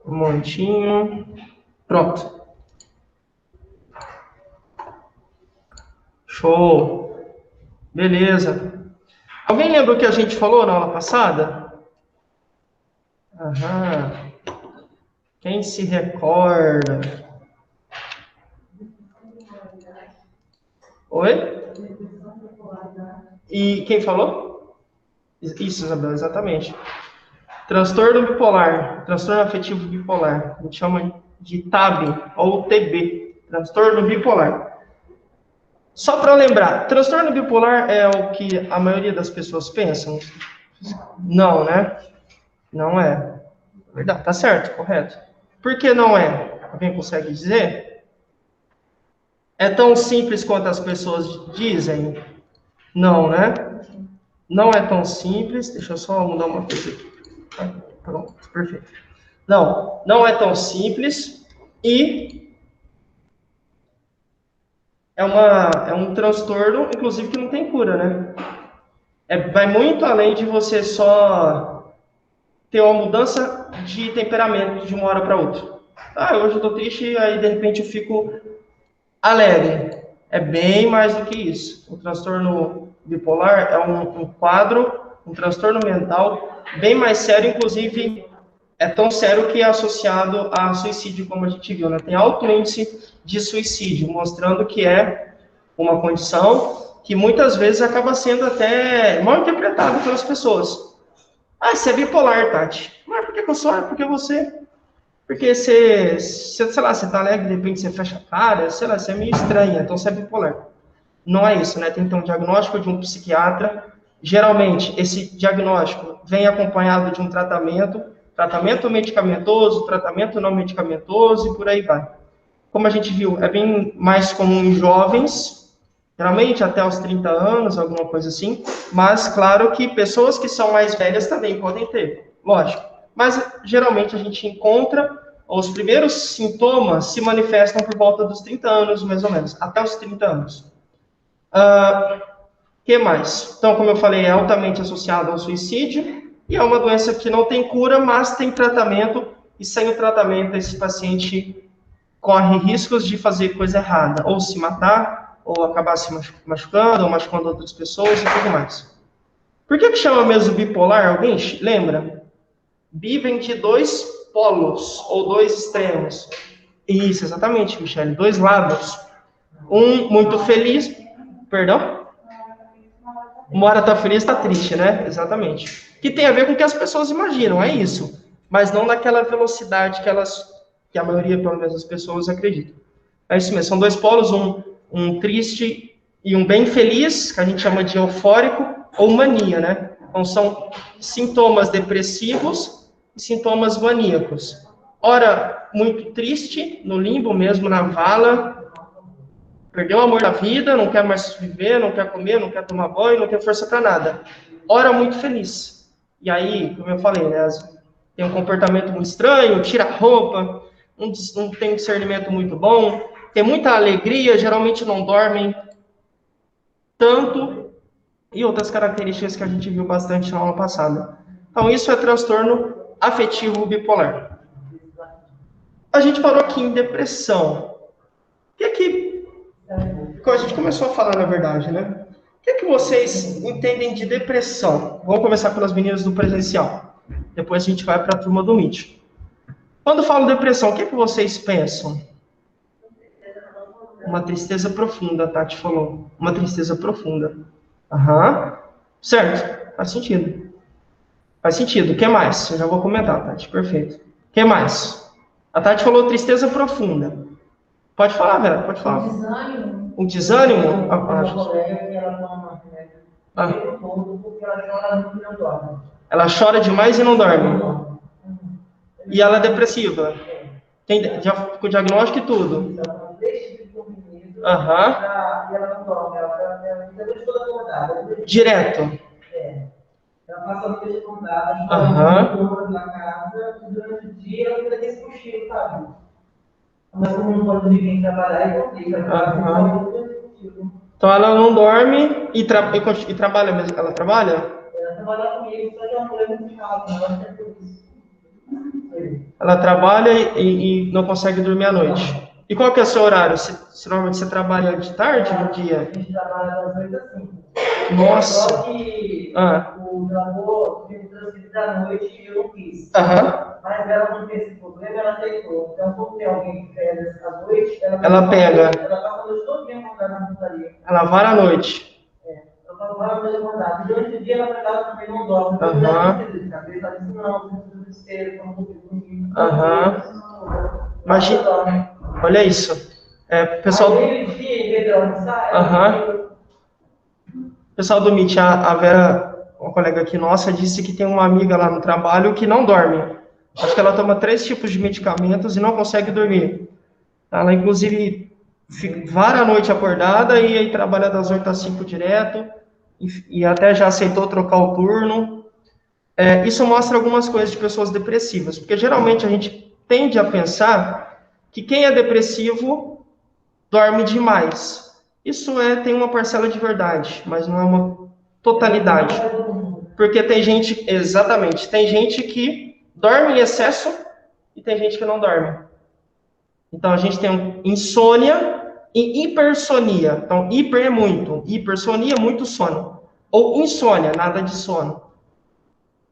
Um momentinho. Pronto. Show. Beleza. Alguém lembra o que a gente falou na aula passada? Aham. Quem se recorda? Oi? E quem falou? Isso, Isabel, exatamente. Transtorno bipolar, transtorno afetivo bipolar. A gente chama de TAB ou TB, transtorno bipolar. Só para lembrar, transtorno bipolar é o que a maioria das pessoas pensam? Não, né? Não é. Verdade, tá certo, correto. Por que não é? Alguém consegue dizer? É tão simples quanto as pessoas dizem? Não, né? Não é tão simples. Deixa eu só mudar uma coisa aqui. Pronto, perfeito. Não, não é tão simples e é um transtorno, inclusive, que não tem cura, né? Vai muito além de você só ter uma mudança de temperamento de uma hora para outra. Ah, hoje eu tô triste, aí de repente eu fico alegre. É bem mais do que isso. O transtorno bipolar é um quadro, um transtorno mental bem mais sério, inclusive é tão sério que é associado a suicídio, como a gente viu, né? Tem alto índice de suicídio, mostrando que é uma condição que muitas vezes acaba sendo até mal interpretada pelas pessoas. Ah, você é bipolar, Tati. Mas por que eu sou? É porque você... Porque você, sei lá, você tá alegre, de repente você fecha a cara, sei lá, você é meio estranha, então você é bipolar. Não é isso, né? Tem que ter um diagnóstico de um psiquiatra. Geralmente, esse diagnóstico vem acompanhado de um tratamento medicamentoso, tratamento não medicamentoso e por aí vai. Como a gente viu, é bem mais comum em jovens, geralmente até os 30 anos, alguma coisa assim, mas claro que pessoas que são mais velhas também podem ter, lógico. Mas geralmente a gente encontra, os primeiros sintomas se manifestam por volta dos 30 anos, mais ou menos, até os 30 anos. Que mais? Então, como eu falei, é altamente associado ao suicídio e é uma doença que não tem cura, mas tem tratamento, e sem o tratamento esse paciente corre riscos de fazer coisa errada, ou se matar, ou acabar se machucando, ou machucando outras pessoas e tudo mais. Por que chama mesmo bipolar? Alguém lembra? Bi vem de dois polos, ou dois extremos. Isso, exatamente, Michele, dois lados. Um muito feliz, perdão? Uma hora tá feliz, tá triste, né? Exatamente. Que tem a ver com o que as pessoas imaginam, é isso. Mas não naquela velocidade que a maioria, pelo menos, das pessoas acreditam. É isso mesmo, são dois polos, um triste e um bem feliz, que a gente chama de eufórico, ou mania, né? Então, são sintomas depressivos e sintomas maníacos. Ora, muito triste, no limbo mesmo, na vala, perdeu o amor da vida, não quer mais viver, não quer comer, não quer tomar banho, não tem força para nada. Ora, muito feliz. E aí, como eu falei, né, tem um comportamento muito estranho, tira a roupa, não tem discernimento muito bom, tem muita alegria, geralmente não dormem tanto, e outras características que a gente viu bastante na aula passada. Então, isso é transtorno afetivo bipolar. A gente parou aqui em depressão. O que é que... A gente começou a falar, na verdade, né? O que é que vocês entendem de depressão? Vamos começar pelas meninas do presencial. Depois a gente vai para a turma do Meet. Quando falo depressão, o que é que vocês pensam? Uma tristeza profunda, a Tati falou. Uma tristeza profunda. Aham. Certo, faz sentido. Faz sentido. O que mais? Eu já vou comentar, Tati. Perfeito. O que mais? A Tati falou tristeza profunda. Pode falar, Vera, pode falar. Um desânimo. Um desânimo? Ela chora demais e não dorme. E ela é depressiva. Já com diagnóstico e tudo. Aham. Direto. Ela passa a noite acordada, na casa, e durante o dia ela fica desse cochilo, sabe? Mas como não pode ninguém trabalhar, é complicado. Então ela não dorme e trabalha mesmo. Ela trabalha? Ela trabalha comigo, só que é uma mulher muito chata, ela é por isso. Ela trabalha e não consegue dormir à noite. E qual que é o seu horário? Normalmente você trabalha de tarde ou no dia? A gente trabalha das 8 às 5. Nossa! Só que o meu avô me transferiu da noite e eu não quis. Mas ela não tem esse problema, ela aceitou. Então, quando tem alguém que pega à noite, ela pega. Ela passa a noite toda acordada na putaria. Ela vara à noite. Ela passa várias vezes acordada. Durante o dia, ela pegava também não dorme. Então, eu já tenho de cabeça, ela disse, não, não desespero, não vou dormir. Imagina, olha isso. Pessoal. Pessoal do MIT, a Vera, uma colega aqui nossa, disse que tem uma amiga lá no trabalho que não dorme. Acho que ela toma 3 tipos de medicamentos e não consegue dormir. Ela, inclusive, vara a noite acordada e aí trabalha das 8 às 5 direto, e até já aceitou trocar o turno. Isso mostra algumas coisas de pessoas depressivas, porque geralmente a gente tende a pensar que quem é depressivo dorme demais. Isso tem uma parcela de verdade, mas não é uma totalidade. Porque tem gente, exatamente, tem gente que dorme em excesso e tem gente que não dorme. Então a gente tem insônia e hipersonia. Então, hiper é muito, hipersonia é muito sono. Ou insônia, nada de sono.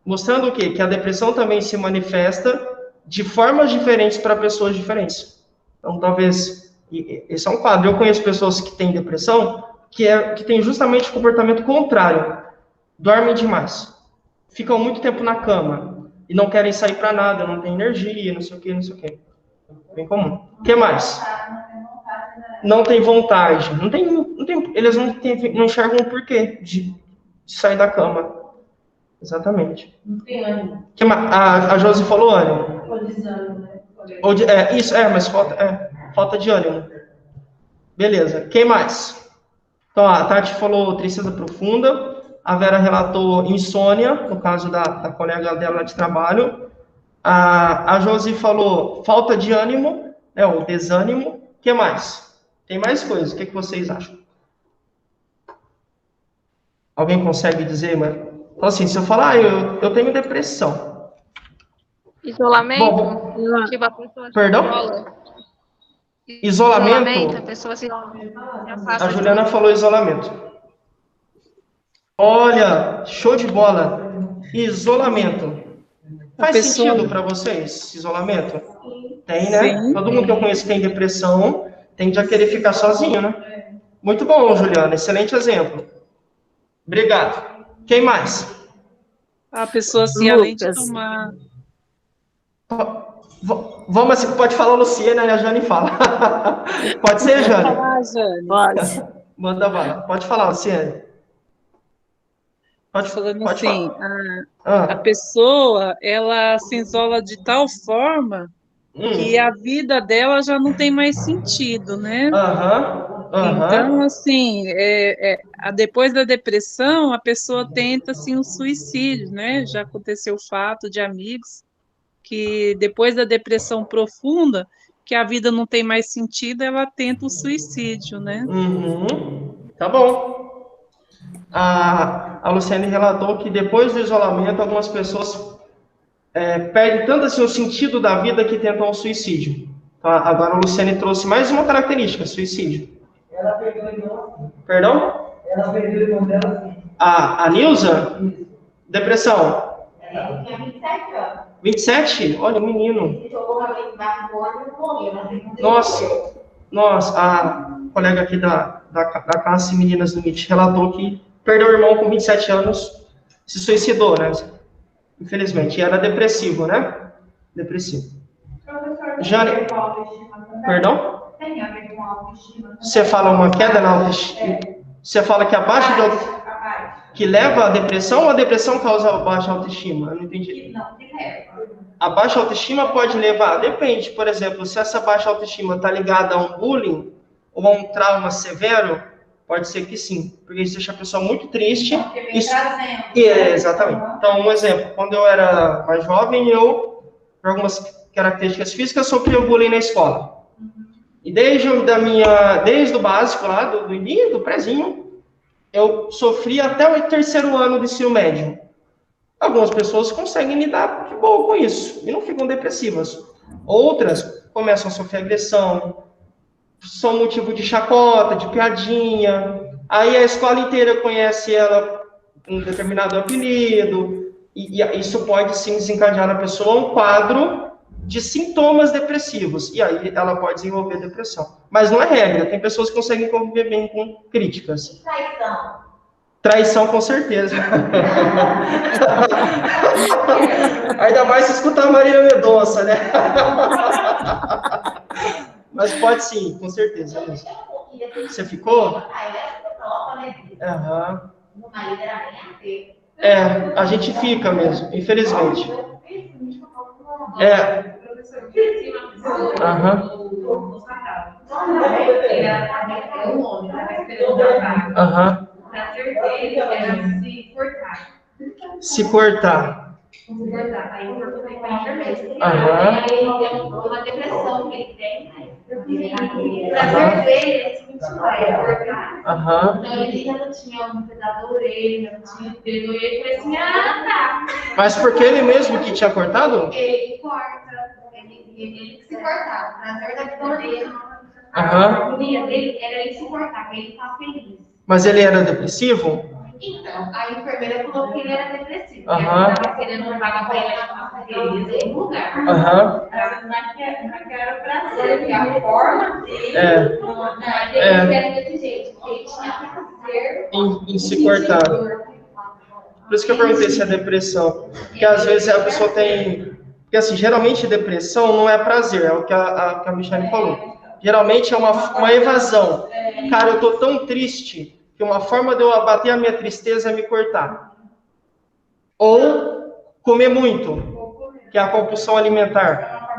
Mostrando o quê? Que a depressão também se manifesta de formas diferentes para pessoas diferentes. Então, talvez, esse é um quadro. Eu conheço pessoas que têm depressão que têm justamente o comportamento contrário. Dormem demais. Ficam muito tempo na cama e não querem sair para nada, não tem energia, não sei o quê, não sei o quê. Bem comum. O que mais? Não tem vontade. Eles não enxergam o porquê de sair da cama. Exatamente. Não tem ânimo. A Josi falou ânimo. Ou desânimo, né? Isso, mas falta de ânimo. Beleza. Quem mais? Então, a Tati falou tristeza profunda. A Vera relatou insônia, no caso da colega dela de trabalho. A Josi falou falta de ânimo, o desânimo. O que mais? Tem mais coisas. O que vocês acham? Alguém consegue dizer, mano? Então, assim, se eu falar, eu tenho depressão. Isolamento? Tipo, a pessoa perdão? Isolamento? A pessoa se A Juliana falou isolamento. Olha, show de bola. Isolamento. Faz sentido para vocês, isolamento? Tem, né? Sim. Todo mundo que eu conheço que tem depressão tende a querer ficar sozinho, né? Muito bom, Juliana. Excelente exemplo. Obrigado. Quem mais? A pessoa, assim, além de tomar... Vamos assim, pode falar Luciana e a Jane fala. Pode ser, Jane? Pode falar, Jane. Pode. Manda bala. Pode falar, Luciane. Pode assim, a pessoa, ela se isola de tal forma que a vida dela já não tem mais sentido, né? Então, assim, depois da depressão, a pessoa tenta, assim, um suicídio, né? Já aconteceu o fato de amigos que, depois da depressão profunda, que a vida não tem mais sentido, ela tenta o suicídio, né? Tá bom. A Luciane relatou que depois do isolamento, algumas pessoas perdem tanto assim o sentido da vida que tentam o suicídio. Tá? Agora a Luciane trouxe mais uma característica, suicídio. Ela perdeu o irmão. Perdão? Ela perdeu o irmão dela, sim. A Nilza? Depressão? Ela tinha 27 anos. 27? Olha, o menino. Ele jogou uma vez embaixo do ônibus e morreu. Nossa, a colega aqui da classe Meninas do MIT relatou que perdeu o irmão com 27 anos, se suicidou, né? Infelizmente. E era depressivo, né? Depressivo. Jane, perdão? Tem a ver com autoestima. Você fala uma queda na autoestima? Você fala que abaixo de autoestima, que leva à depressão ou a depressão causa baixa autoestima? Eu não entendi. Não, que leva. A baixa autoestima pode levar, depende, por exemplo, se essa baixa autoestima está ligada a um bullying ou a um trauma severo, pode ser que sim, porque isso deixa a pessoa muito triste. Exatamente. Então, um exemplo, quando eu era mais jovem, por algumas características físicas, sofria bullying na escola. E desde o básico lá, do prézinho, eu sofri até o terceiro ano do ensino médio. Algumas pessoas conseguem lidar de boa com isso e não ficam depressivas. Outras começam a sofrer agressão, são motivo de chacota, de piadinha. Aí a escola inteira conhece ela com um determinado apelido. E isso pode, sim, desencadear na pessoa um quadro de sintomas depressivos. E aí ela pode desenvolver depressão. Mas não é regra. Tem pessoas que conseguem conviver bem com críticas. Traição. Traição, com certeza. Ainda mais se escutar a Marília Mendonça, né? Mas pode sim, com certeza. Você ficou? Aham. A gente fica mesmo, infelizmente. Aham. Aham. Se cortar. Aí o corpo vai para enfermeiro. Aí ele uma depressão que ele tem. O prazer dele é se continuar, é cortar. Então ele já não tinha um pedaço da orelha, não tinha o dedo, e ele falou assim, tá. Mas porque ele mesmo que tinha cortado? Ele corta. Ele se cortava. O prazer da vida dele, a harmonia dele era ele se cortar, que ele estava feliz. Mas ele era depressivo? Então, a enfermeira falou que ele era depressivo. Ele estava querendo levar para ele em um lugar. Mas que era prazer, porque a forma dele era desse jeito. Ele tinha prazer em se cortar. Por isso que eu perguntei se é depressão. Porque às vezes a pessoa tem. Porque assim, geralmente depressão não é prazer, é o que a Michelle falou. Geralmente é uma evasão. Cara, eu tô tão triste que uma forma de eu abater a minha tristeza é me cortar. Ou comer muito, que é a compulsão alimentar.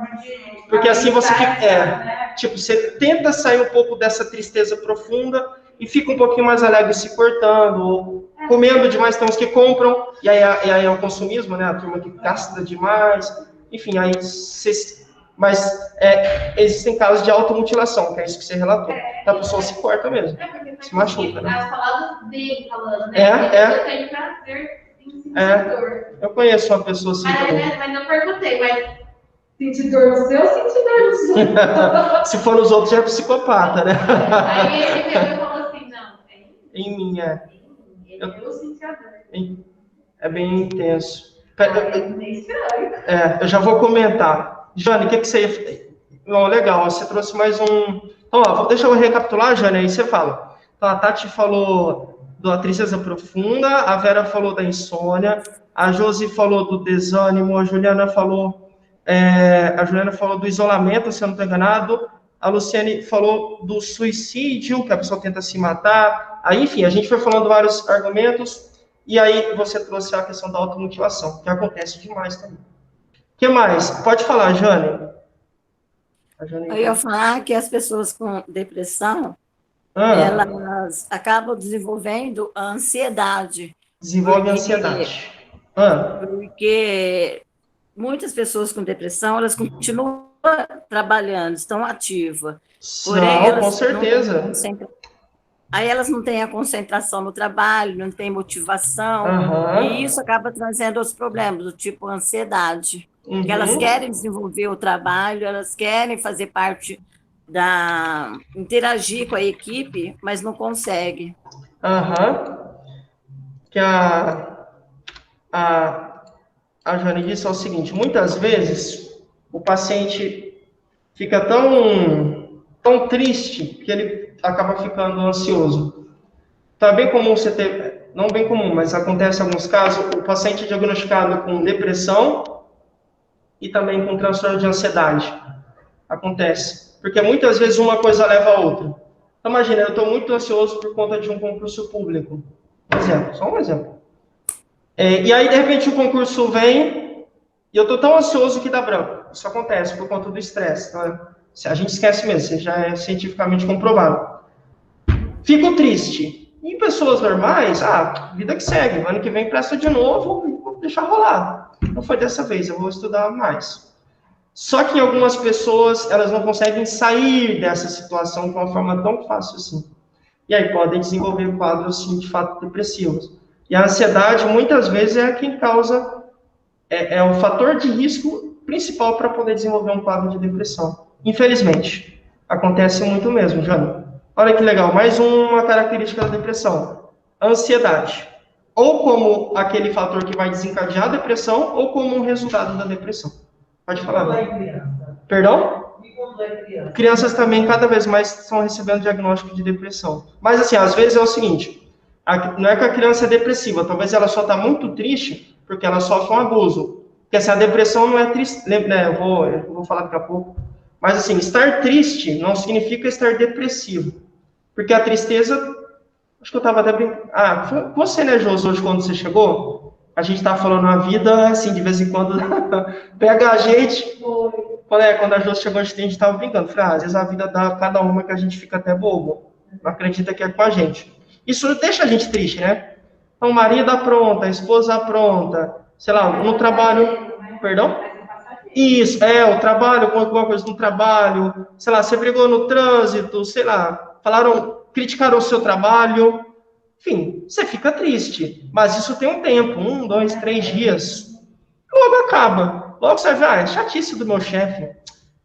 Porque assim você fica... tipo, você tenta sair um pouco dessa tristeza profunda e fica um pouquinho mais alegre se cortando, ou comendo demais. Tem uns que compram, e aí é o consumismo, né? A turma que gasta demais. Enfim, aí vocês... Mas existem casos de automutilação, que é isso que você relatou. A pessoa se corta mesmo. Se machuca, né? As palavras dele falando, né? Eu tenho prazer em sentir dor. Eu conheço uma pessoa assim também. Mas não perguntei, mas sentir dor no seu ou sentir dor no seu? Se for nos outros, já é psicopata, né? Aí ele falou assim, não. Em mim, eu senti a dor. É bem intenso. Eu já vou comentar. Jane, o que você ia... Não, legal, você trouxe mais um... Então, deixa eu recapitular, Jane, aí você fala. Então, a Tati falou da tristeza profunda, a Vera falou da insônia, a Josi falou do desânimo, a Juliana falou do isolamento, se eu não estou enganado, a Luciane falou do suicídio, que a pessoa tenta se matar. Aí, enfim, a gente foi falando vários argumentos, e aí você trouxe a questão da automutilação, que acontece demais também. O que mais? Pode falar, Jane. Eu ia falar que as pessoas com depressão, elas acabam desenvolvendo a ansiedade. Desenvolve ansiedade. Porque muitas pessoas com depressão, elas continuam trabalhando, estão ativas. Porém, com certeza. Aí elas não têm a concentração no trabalho, não têm motivação, e isso acaba trazendo outros problemas, do tipo ansiedade. Porque elas querem desenvolver o trabalho, elas querem fazer parte interagir com a equipe, mas não conseguem. Que a Jane disse é o seguinte, muitas vezes o paciente fica tão triste que ele acaba ficando ansioso. Então é bem comum você ter, não bem comum, mas acontece em alguns casos, o paciente é diagnosticado com depressão e também com transtorno de ansiedade. Acontece. Porque muitas vezes uma coisa leva a outra. Então, imagina, eu estou muito ansioso por conta de um concurso público. Só um exemplo. E aí, de repente, o concurso vem e eu estou tão ansioso que dá branco. Isso acontece por conta do estresse. Então, a gente esquece mesmo, isso já é cientificamente comprovado. Fico triste. Em pessoas normais, vida que segue. Ano que vem presta de novo e vou deixar rolar. Não foi dessa vez, eu vou estudar mais. Só que algumas pessoas, elas não conseguem sair dessa situação de uma forma tão fácil assim. E aí podem desenvolver quadros, assim, de fato, depressivos. E a ansiedade, muitas vezes, é quem causa, é o fator de risco principal para poder desenvolver um quadro de depressão. Infelizmente, acontece muito mesmo, Jana. Olha que legal, mais uma característica da depressão, a ansiedade. Ou como aquele fator que vai desencadear a depressão, ou como um resultado da depressão. Pode falar. Perdão? Crianças também, cada vez mais, estão recebendo diagnóstico de depressão. Mas, assim, às vezes é o seguinte, não é que a criança é depressiva, talvez ela só está muito triste porque ela sofre um abuso. Porque, assim, a depressão não é triste, né? Eu vou falar daqui a pouco. Mas, assim, estar triste não significa estar depressivo. Porque a tristeza, acho que eu estava até brincando. Foi você, né, Josi, hoje quando você chegou? A gente estava falando a vida, assim, de vez em quando, pega a gente. Quando a Josi chegou, a gente estava brincando. Falei, às vezes a vida dá cada uma que a gente fica até bobo. Não acredita que é com a gente. Isso deixa a gente triste, né? Então, o marido apronta, a esposa apronta, sei lá, no trabalho... Perdão? Isso, o trabalho, alguma coisa no trabalho, sei lá, você brigou no trânsito, sei lá, criticaram o seu trabalho, enfim, você fica triste. Mas isso tem um tempo, 1, 2, 3 dias. Logo acaba. Logo você vai, é chatice do meu chefe.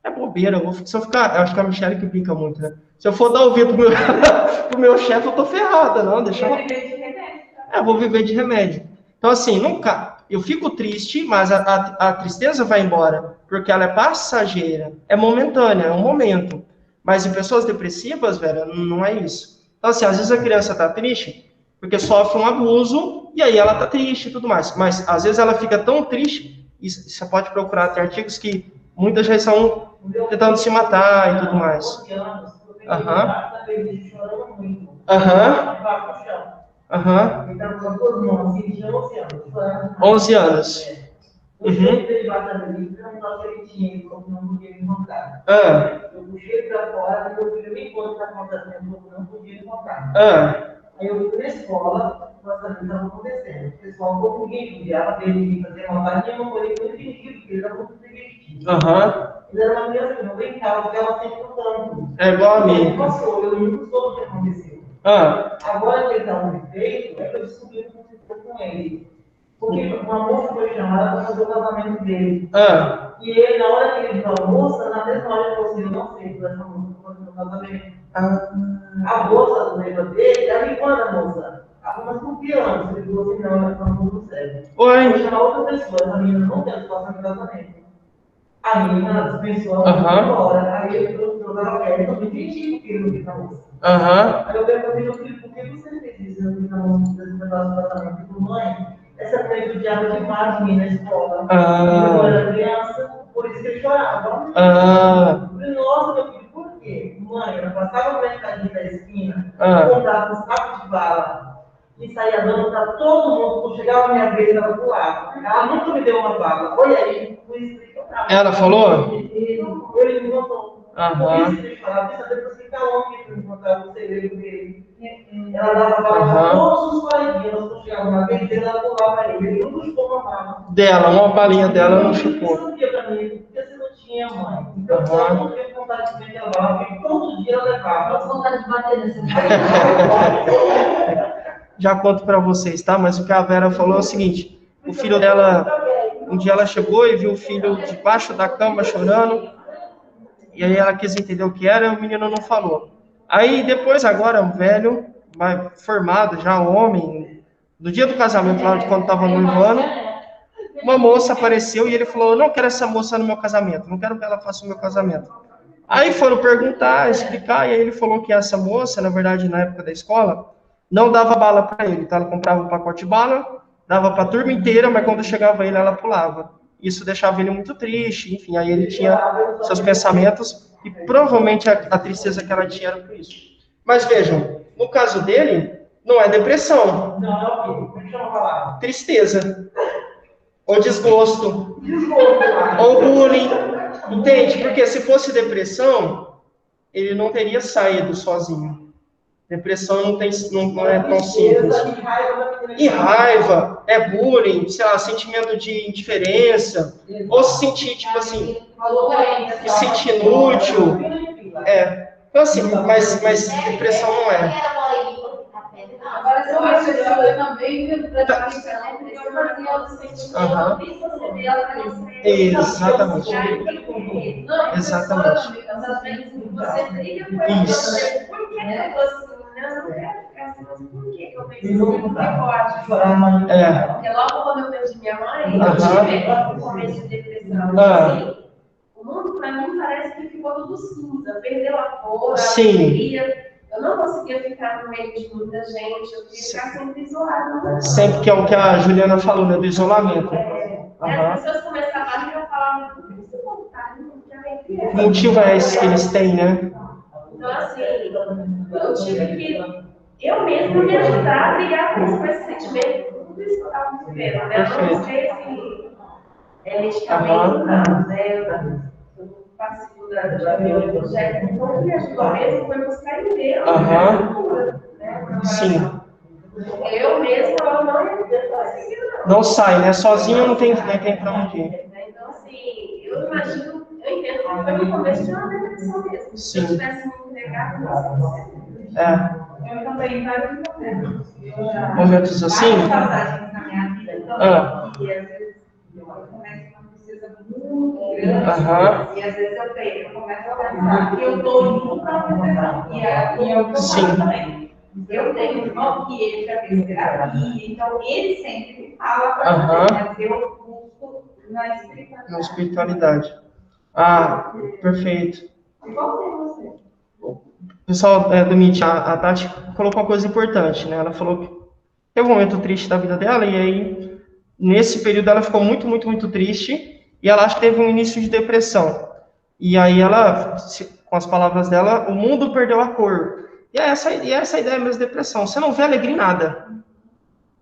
É bobeira, se eu ficar... Eu acho que a Michelle que brinca muito, né? Se eu for dar ouvido pro meu chefe, eu tô ferrada, não, deixa eu... vou viver de remédio. Então, assim, nunca... Eu fico triste, mas a tristeza vai embora, porque ela é passageira, é momentânea, é um momento. Mas em pessoas depressivas, velho, não é isso. Então, assim, às vezes a criança tá triste porque sofre um abuso, e aí ela tá triste e tudo mais. Mas, às vezes, ela fica tão triste, e você pode procurar, tem artigos que muitas já estão tentando se matar e tudo mais. Aham. 11 anos. Eu puxei pra fora e eu fui me encontrar com o não podia encontrar. Aí eu fui na escola, nós também estava acontecendo. O pessoal um pouco enviava para ele fazer uma varinha, uma coisa muito difícil, porque ele era muito divertido. Ele era uma criança que não brincava, porque ela sempre lutando. É igual a mim. Eu nunca soube o que aconteceu. Agora que ele está no efeito, é que eu descobri o que aconteceu com ele. Porque uma moça foi chamada para fazer o casamento dele. E ele, na hora que ele viu a moça, na mesma hora ele falou assim, eu não sei por essa moça para fazer o casamento. A moça do noiva dele, ela me conta a moça. Mas por que antes? Ele falou assim, não, ela está no sério. Vou chamar outra pessoa, essa menina não tem situação de casamento. A menina dispensou a moça embora. Aí ele falou que eu estava perto, eu não entendi o que ele disse a moça. Aí eu perguntei, meu filho, por que você fez isso? Eu disse a moça, desse negócio do casamento. Eu falei, mãe, essa mulher judiava demais de mim na escola. Eu era criança, por isso que ele chorava. Eu falei, nossa, meu filho, por quê? Mãe, ela passava no mercadinho da esquina, comprava uns sacos de bala e saía dando para todo mundo. Quando chegava a minha vez, ela pulava. Ela nunca me deu uma bala. Olha aí, por isso que eu chorava. Ela falou? Ele me contou. Por isso que ele chorava. Deixa eu depois ficar ontem para me contar o segredo dele. Ela dava bala para todos os coleguinhas. Quando chegava uma vez, ela pulava ele. Ele nunca chupou uma bala. Uma balinha dela não chupou. Isso sabia para mim, porque você não tinha mãe. Então, eu não tinha vontade de meter a bala, porque todo dia ela levava. Eu vontade de bater nesse Já conto para vocês, tá? Mas o que a Vera falou é o seguinte, o filho dela, um dia ela chegou e viu o filho debaixo da cama chorando, e aí ela quis entender o que era, e o menino não falou. Aí depois, agora, um velho, formado, já homem, no dia do casamento, lá de quando estava noivando, uma moça apareceu e ele falou, eu não quero essa moça no meu casamento, não quero que ela faça o meu casamento. Aí foram perguntar, explicar, e aí ele falou que essa moça, na verdade, na época da escola, não dava bala para ele, então ela comprava um pacote de bala, dava para a turma inteira, mas quando chegava ele, ela pulava. Isso deixava ele muito triste, enfim, aí ele tinha seus pensamentos, e provavelmente a tristeza que ela tinha era por isso. Mas vejam, no caso dele, não é depressão. Tristeza. Ou desgosto. Ou bullying. Entende? Porque se fosse depressão, ele não teria saído sozinho. Depressão não é tão simples. E raiva, bullying, sei lá, sentimento de indiferença, ou se sentir, tipo assim, se sentir inútil. Então, assim, mas depressão não é. Agora, se eu acho que eu também viu exatamente. Exatamente. Você briga com ele. Isso. Por que eu penso muito forte? Porque logo quando eu perdi minha mãe, eu tive um começo de depressão. Assim, o mundo, para mim, parece que ficou tudo cinza. Perdeu a cor, a alegria. Eu não conseguia ficar no meio de muita gente. Eu queria ficar sempre isolada. Sempre, que é o que a Juliana falou, né? Do isolamento. As pessoas começavam a falar, o motivo é esse que eles têm, né? Então, assim, eu tive que, eu mesma me ajudar a brigar com esse sentimento. Tudo isso que eu estava vivendo, né? Eu não sei se medicamento, né? Eu não participo da minha projeto. Então, o que me ajudou mesmo foi buscar em Deus. Sim. Eu mesma, não sai, né? Sozinho não tem pra onde ir. Então, assim, eu imagino, eu entendo que foi no começo de uma depressão mesmo. Se eu tivesse me entregado, eu também vários momentos assim? Passagens na minha vida, então, e às vezes eu começo uma tristeza muito grande, e às vezes eu começo a pensar que eu estou indo para uma depressão, e eu também. Eu tenho um irmão que ele já fez terapia, então ele sempre me fala para você, mas eu busco na espiritualidade. Perfeito. Igual tem você. Pessoal do Meet, a Tati colocou uma coisa importante, né? Ela falou que teve um momento triste da vida dela, e aí, nesse período, ela ficou muito, muito, muito triste, e ela acha que teve um início de depressão. E aí ela, com as palavras dela, o mundo perdeu a cor. E essa ideia mesmo de depressão. Você não vê alegria em nada.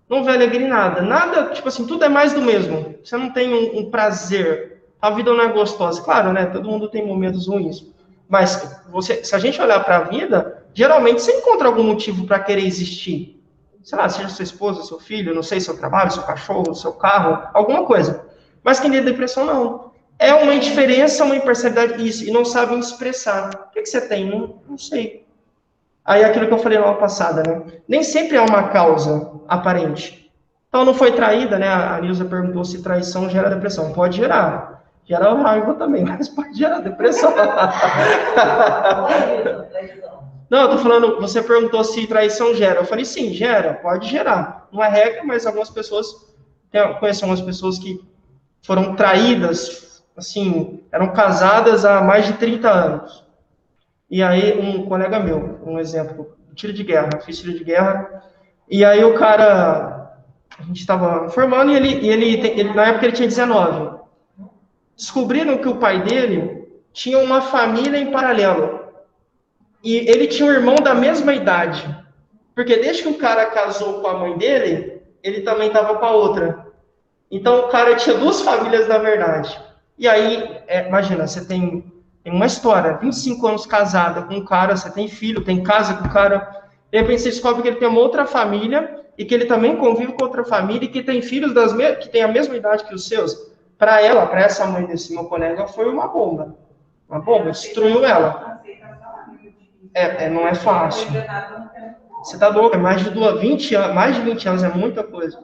Não vê alegria em nada. Nada, tipo assim, tudo é mais do mesmo. Você não tem um prazer. A vida não é gostosa. Claro, né? Todo mundo tem momentos ruins. Mas se a gente olhar para a vida, geralmente você encontra algum motivo para querer existir. Sei lá, seja sua esposa, seu filho, não sei, seu trabalho, seu cachorro, seu carro, alguma coisa. Mas quem tem depressão, não. É uma indiferença, uma imparcialidade, isso, e não sabem expressar. O que você tem? Não sei. Aí aquilo que eu falei na passada, né? Nem sempre é uma causa aparente. Então não foi traída, né? A Nilza perguntou se traição gera depressão. Pode gerar. Gera raiva também, mas pode gerar depressão. Não, eu tô falando, você perguntou se traição gera. Eu falei, sim, gera, pode gerar. Não é regra, mas algumas pessoas, conheço algumas pessoas que foram traídas, assim, eram casadas há mais de 30 anos. E aí, um colega meu, um exemplo, tiro de guerra, fiz tiro de guerra, e aí o cara, a gente estava formando, e ele na época ele tinha 19. Descobriram que o pai dele tinha uma família em paralelo. E ele tinha um irmão da mesma idade. Porque desde que o cara casou com a mãe dele, ele também estava com a outra. Então o cara tinha duas famílias na verdade. E aí, imagina, você tem uma história, 25 anos casada com um cara, você tem filho, tem casa com o cara, de repente você descobre que ele tem uma outra família, e que ele também convive com outra família, e que tem filhos que têm a mesma idade que os seus. Para essa mãe desse meu colega, foi uma bomba. Uma bomba, destruiu ela. Não é fácil. Você tá louco, mais de 20 anos é muita coisa.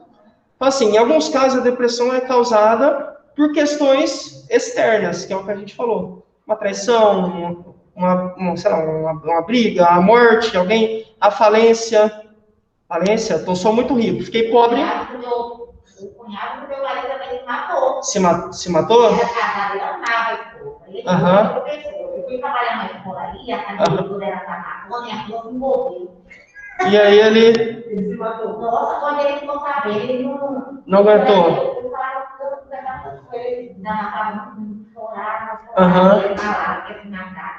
Então, assim, em alguns casos a depressão é causada por questões externas, que é o que a gente falou. Uma traição, uma briga, a morte, a falência. Falência, então sou muito rico, fiquei pobre. O cunhado do meu marido também se matou. Se matou? Era casado, ele amava a esposa. Ele era professor. Eu fui trabalhar na escolaria, a casa era Tamacona, e a moça me morreu. E aí ele se matou. Nossa, quando ele ficou sabendo, ele não aguentou. Eu falava com ele, dava chorar, ele falava que ia se matar.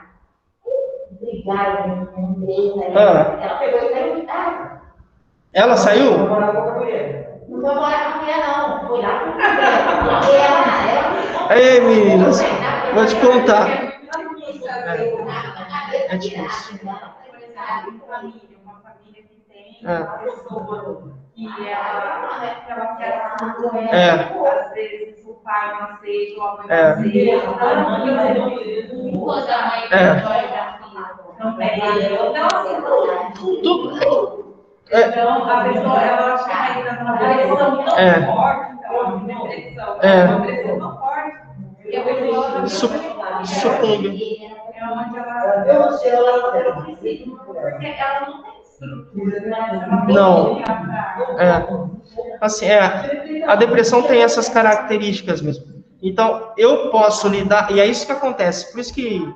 Brigaram com ele, ela pegou e saiu de casa. Ela saiu? Não foi morar com a mulher, não. Foi lá com a mulher. Ei, meninas, vou te contar. É difícil. Uma família que tem uma pessoa que ela quer às vezes o pai não aceita, a mãe não aceita, Então, a pessoa, ela acha que ainda está numa depressão tão forte, então, depressão, uma depressão tão forte, e a pessoa sucumbe. É onde ela precisa, porque ela não tem estrutura. Não. Assim, a depressão tem essas características mesmo. Então, eu posso lidar, e é isso que acontece. Por isso que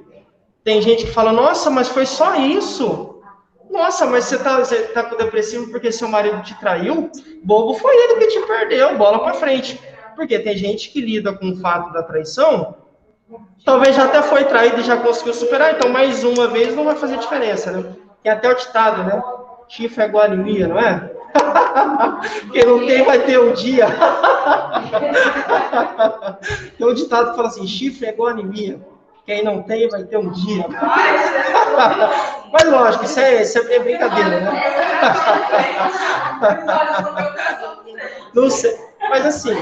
tem gente que fala, nossa, mas foi só isso? Nossa, mas você tá com depressivo porque seu marido te traiu? Bobo foi ele que te perdeu, bola pra frente. Porque tem gente que lida com o fato da traição, talvez já até foi traído e já conseguiu superar, então mais uma vez não vai fazer diferença, né? Tem até o ditado, né? Chifre é igual anemia, não é? Quem não tem vai ter um dia. Tem um ditado que fala assim, chifre é igual anemia. Quem não tem vai ter um dia. Mas lógico, isso é brincadeira, né? Não sei. Mas assim,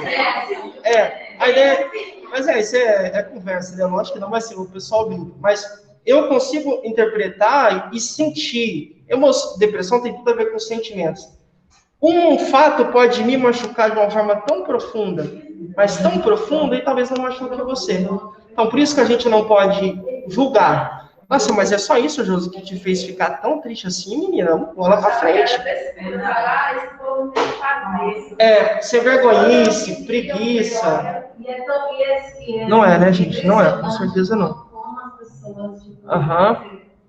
a ideia... Mas isso é conversa, né? Lógico que não vai ser o pessoal brinca. Mas eu consigo interpretar e sentir. Depressão tem tudo a ver com sentimentos. Um fato pode me machucar de uma forma tão profunda, mas tão profunda, e talvez não machuque você. Então, por isso que a gente não pode julgar. Nossa, mas é só isso, Josi, que te fez ficar tão triste assim, menina? Bola pra frente. Sem vergonhice, preguiça. Não é, né, gente? Não é, com certeza não.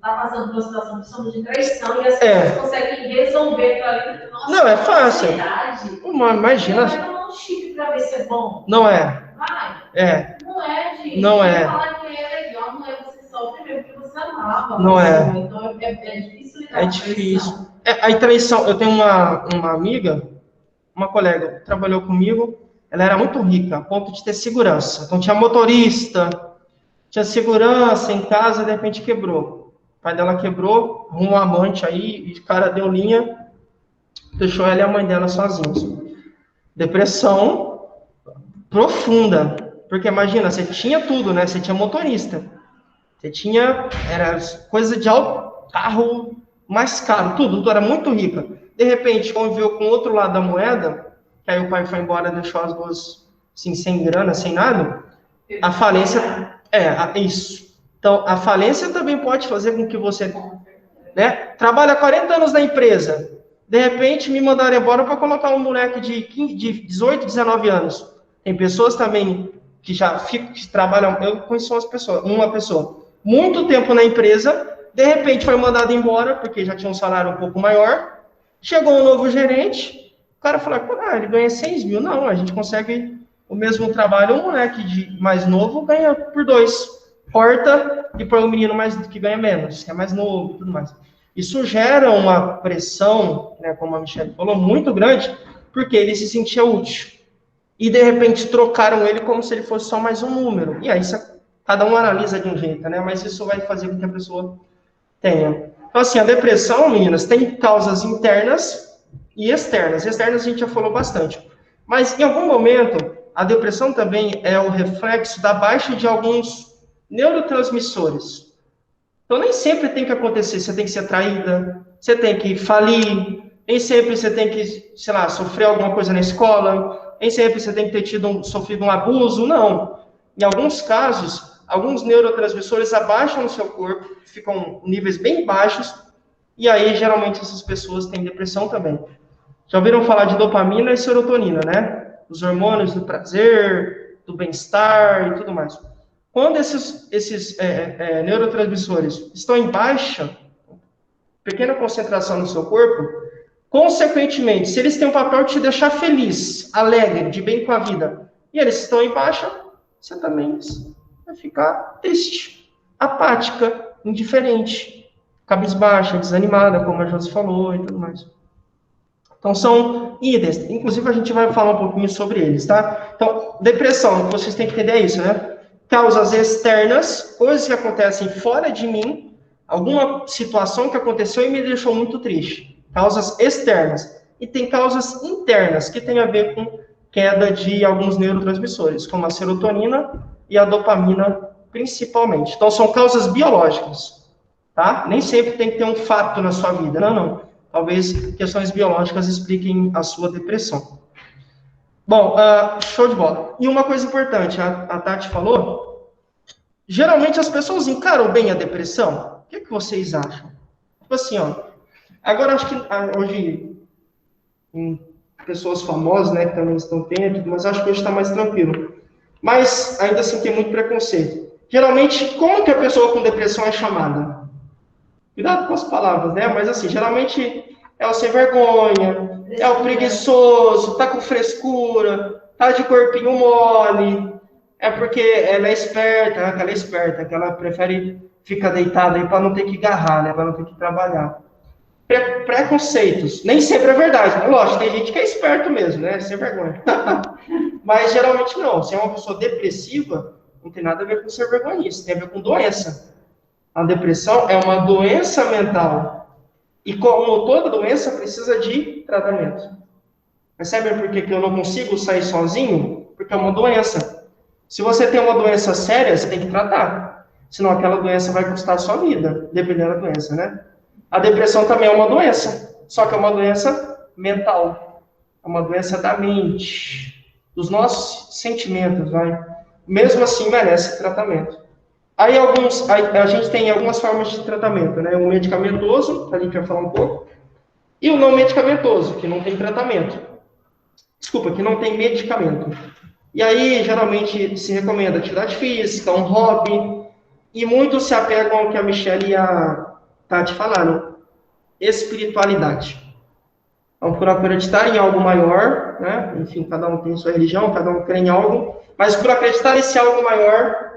Tá passando por uma situação de traição e as pessoas conseguem resolver para não, é fácil. Imagina. Não um chip para ver se é bom. Não é. Não é, gente. Não é. Falar que é legal, não é você sofre mesmo porque você amava. Não é. Então é difícil lidar. É difícil. A traição. Eu tenho uma amiga, uma colega, que trabalhou comigo. Ela era muito rica, a ponto de ter segurança. Então tinha motorista, tinha segurança em casa, de repente quebrou. O pai dela quebrou, arrumou um amante aí, e o cara deu linha, deixou ela e a mãe dela sozinhos. Depressão profunda, porque imagina, você tinha tudo, né? Você tinha motorista, você tinha, era coisa de alto, carro mais caro, tudo era muito rica. De repente, conviveu com o outro lado da moeda, que aí o pai foi embora, deixou as duas, assim, sem grana, sem nada, a falência, isso. Então, a falência também pode fazer com que você, né, trabalha 40 anos na empresa, de repente me mandaram embora para colocar um moleque de 18, 19 anos. Tem pessoas também que que trabalham, eu conheço uma pessoa, muito tempo na empresa, de repente foi mandado embora, porque já tinha um salário um pouco maior, chegou um novo gerente, o cara falou, ele ganha 6 mil. Não, a gente consegue o mesmo trabalho, um moleque mais novo ganha por 2. Corta e põe um menino que ganha menos, que é mais novo e tudo mais. Isso gera uma pressão, né, como a Michelle falou, muito grande, porque ele se sentia útil. E, de repente, trocaram ele como se ele fosse só mais um número. E aí, cada um analisa de um jeito, né? Mas isso vai fazer com que a pessoa tenha. Então, assim, a depressão, meninas, tem causas internas e externas. Externas a gente já falou bastante. Mas, em algum momento, a depressão também é o reflexo da baixa de alguns neurotransmissores. Então, nem sempre tem que acontecer. Você tem que ser traída, você tem que falir, nem sempre você tem que, sei lá, sofrer alguma coisa na escola, nem sempre você tem que ter sofrido um abuso. Não. Em alguns casos, alguns neurotransmissores abaixam no seu corpo, ficam em níveis bem baixos, e aí, geralmente, essas pessoas têm depressão também. Já ouviram falar de dopamina e serotonina, né? Os hormônios do prazer, do bem-estar e tudo mais. Quando esses neurotransmissores estão em baixa, pequena concentração no seu corpo, consequentemente, se eles têm um papel de te deixar feliz, alegre, de bem com a vida, e eles estão em baixa, você também vai ficar triste, apática, indiferente, cabisbaixa, desanimada, como a Josi falou e tudo mais. Então, são itens. Inclusive, a gente vai falar um pouquinho sobre eles, tá? Então, depressão, o que vocês têm que entender é isso, né? Causas externas, coisas que acontecem fora de mim, alguma situação que aconteceu e me deixou muito triste. Causas externas. E tem causas internas, que tem a ver com queda de alguns neurotransmissores, como a serotonina e a dopamina, principalmente. Então, são causas biológicas, tá? Nem sempre tem que ter um fato na sua vida, não. talvez questões biológicas expliquem a sua depressão. Bom, show de bola. E uma coisa importante, a Tati falou, geralmente as pessoas encaram bem a depressão. O que vocês acham? Tipo assim, ó, agora acho que hoje, pessoas famosas, né, que também estão tendo, mas acho que hoje está mais tranquilo. Mas ainda assim tem muito preconceito. Geralmente, como que a pessoa com depressão é chamada? Cuidado com as palavras, né? Mas assim, geralmente é o sem vergonha, é o preguiçoso, tá com frescura, tá de corpinho mole, é porque ela é esperta, que ela prefere ficar deitada aí para não ter que agarrar, né? Para não ter que trabalhar. Preconceitos, nem sempre é verdade, né? Lógico, tem gente que é esperto mesmo, né? Sem vergonha. Mas geralmente não. Se é uma pessoa depressiva, não tem nada a ver com ser vergonhista, tem a ver com doença. A depressão é uma doença mental. E como toda doença, precisa de tratamento. Percebem por que eu não consigo sair sozinho? Porque é uma doença. Se você tem uma doença séria, você tem que tratar. Senão aquela doença vai custar a sua vida, dependendo da doença, né? A depressão também é uma doença. Só que é uma doença mental. É uma doença da mente. Dos nossos sentimentos, vai. Mesmo assim, merece tratamento. Aí a gente tem algumas formas de tratamento, né? O medicamentoso, a gente vai falar um pouco, e o não medicamentoso, que não tem tratamento. Desculpa, que não tem medicamento. E aí, geralmente, se recomenda atividade física, um hobby, e muitos se apegam ao que a Michelle e a Tati falaram, espiritualidade. Então, por acreditar em algo maior, né? Enfim, cada um tem sua religião, cada um crê em algo, mas por acreditar nesse algo maior,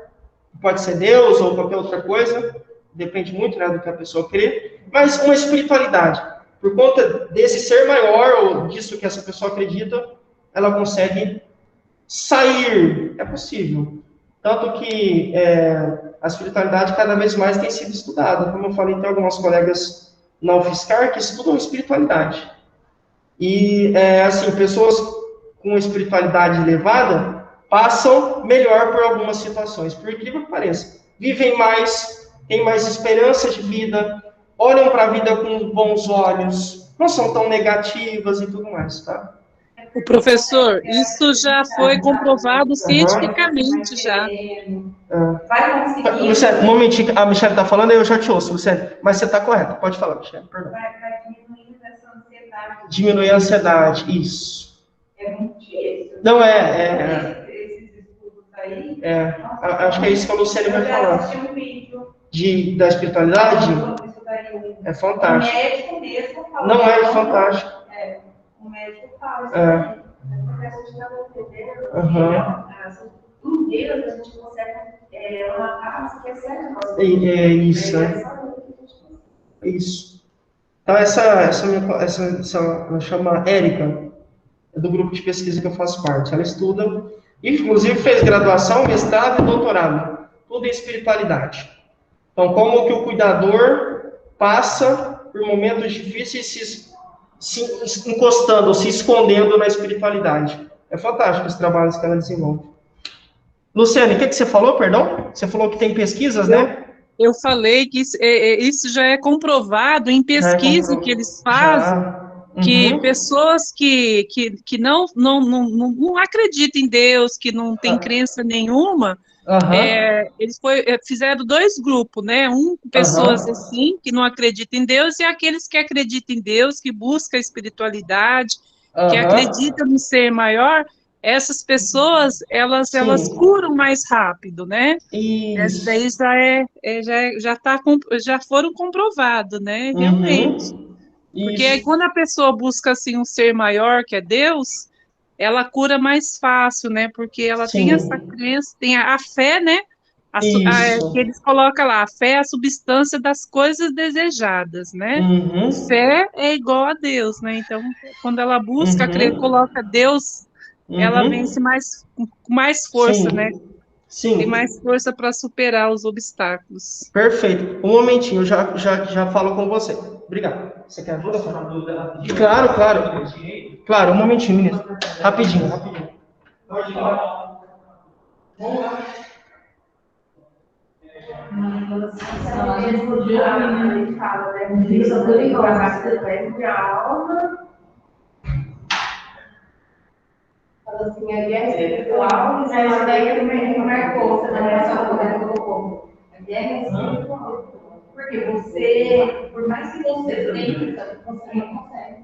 pode ser Deus ou qualquer outra coisa, depende muito, né, do que a pessoa crê, mas uma espiritualidade. Por conta desse ser maior, ou disso que essa pessoa acredita, ela consegue sair. É possível. Tanto que a espiritualidade cada vez mais tem sido estudada. Como eu falei, tem algumas colegas na UFSCar que estudam espiritualidade. E, assim, pessoas com espiritualidade elevada passam melhor por algumas situações, por incrível que pareça. Vivem mais, têm mais esperança de vida, olham para a vida com bons olhos, não são tão negativas e tudo mais, tá? O professor, isso já foi comprovado cientificamente já. Vai conseguir. Luciane, um momentinho, a Michelle está falando, aí eu já te ouço, Luciane, mas você está correta, pode falar, Michelle, perdão. Vai diminuindo essa ansiedade. Diminuir a ansiedade, isso. É muito isso. Não, acho que é isso que a Luciane vai falar. Eu já assisti um vídeo. Da espiritualidade? É fantástico. O médico mesmo fala. Não, é fantástico. O médico fala isso. Porque a gente está entendendo. Em Deus, a gente consegue uma casa que é séria. Isso, é isso. Então, essa chama Érica, é do grupo de pesquisa que eu faço parte. Ela estuda, inclusive fez graduação, mestrado e doutorado, tudo em espiritualidade. Então, como que o cuidador passa por momentos difíceis se encostando, se escondendo na espiritualidade. É fantástico os trabalhos que ela desenvolve. Luciane, o que você falou, perdão? Você falou que tem pesquisas, né? Eu falei que isso já é comprovado em pesquisa que eles fazem, que pessoas que não acreditam em Deus, que não tem crença nenhuma, eles fizeram 2 grupos, né? Pessoas assim, que não acreditam em Deus, e aqueles que acreditam em Deus, que buscam a espiritualidade, que acreditam no ser maior. Essas pessoas, elas curam mais rápido, né? Isso. Essa daí já foram comprovados, né? Realmente. Porque quando a pessoa busca, assim, um ser maior, que é Deus, ela cura mais fácil, né? Porque ela tem essa crença, tem a fé, né? Que eles colocam lá, a fé é a substância das coisas desejadas, né? Fé é igual a Deus, né? Então, quando ela busca, coloca Deus, ela vence com mais força, né? Sim. Tem mais força para superar os obstáculos. Perfeito. Um momentinho, eu já falo com você. Obrigado. Você quer ajuda? Claro. Claro, um momentinho, menino. Rapidinho. Vamos lá. Ela mesmo dia a menina fala, né? Fica tudo igual, de alma. Fala assim, a guerra espiritual, mas isso daí também marcou, você não é só poder colocou. A guerra espiritual. Porque você, por mais que você tente, você não consegue.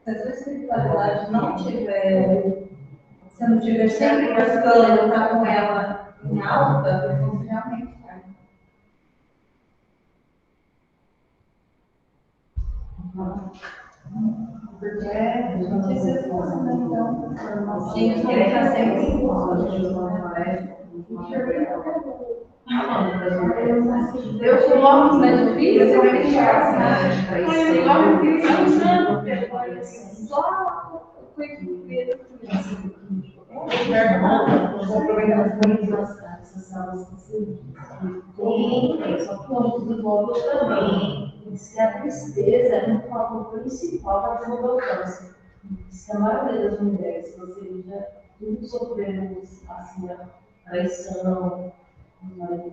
Se a sua espiritualidade não tiver, se não tiver sempre buscando estar com ela em alta, você realmente cai. Porque a gente se esforça, né? Então, a gente quer estar sempre em Deus coloca na difícil, você vai deixar só só que os desenvolvem também. Diz que a tristeza é um fator principal para desenvolver o câncer. Diz que a maioria das mulheres, se você veja tudo sofrendo assim, a traição,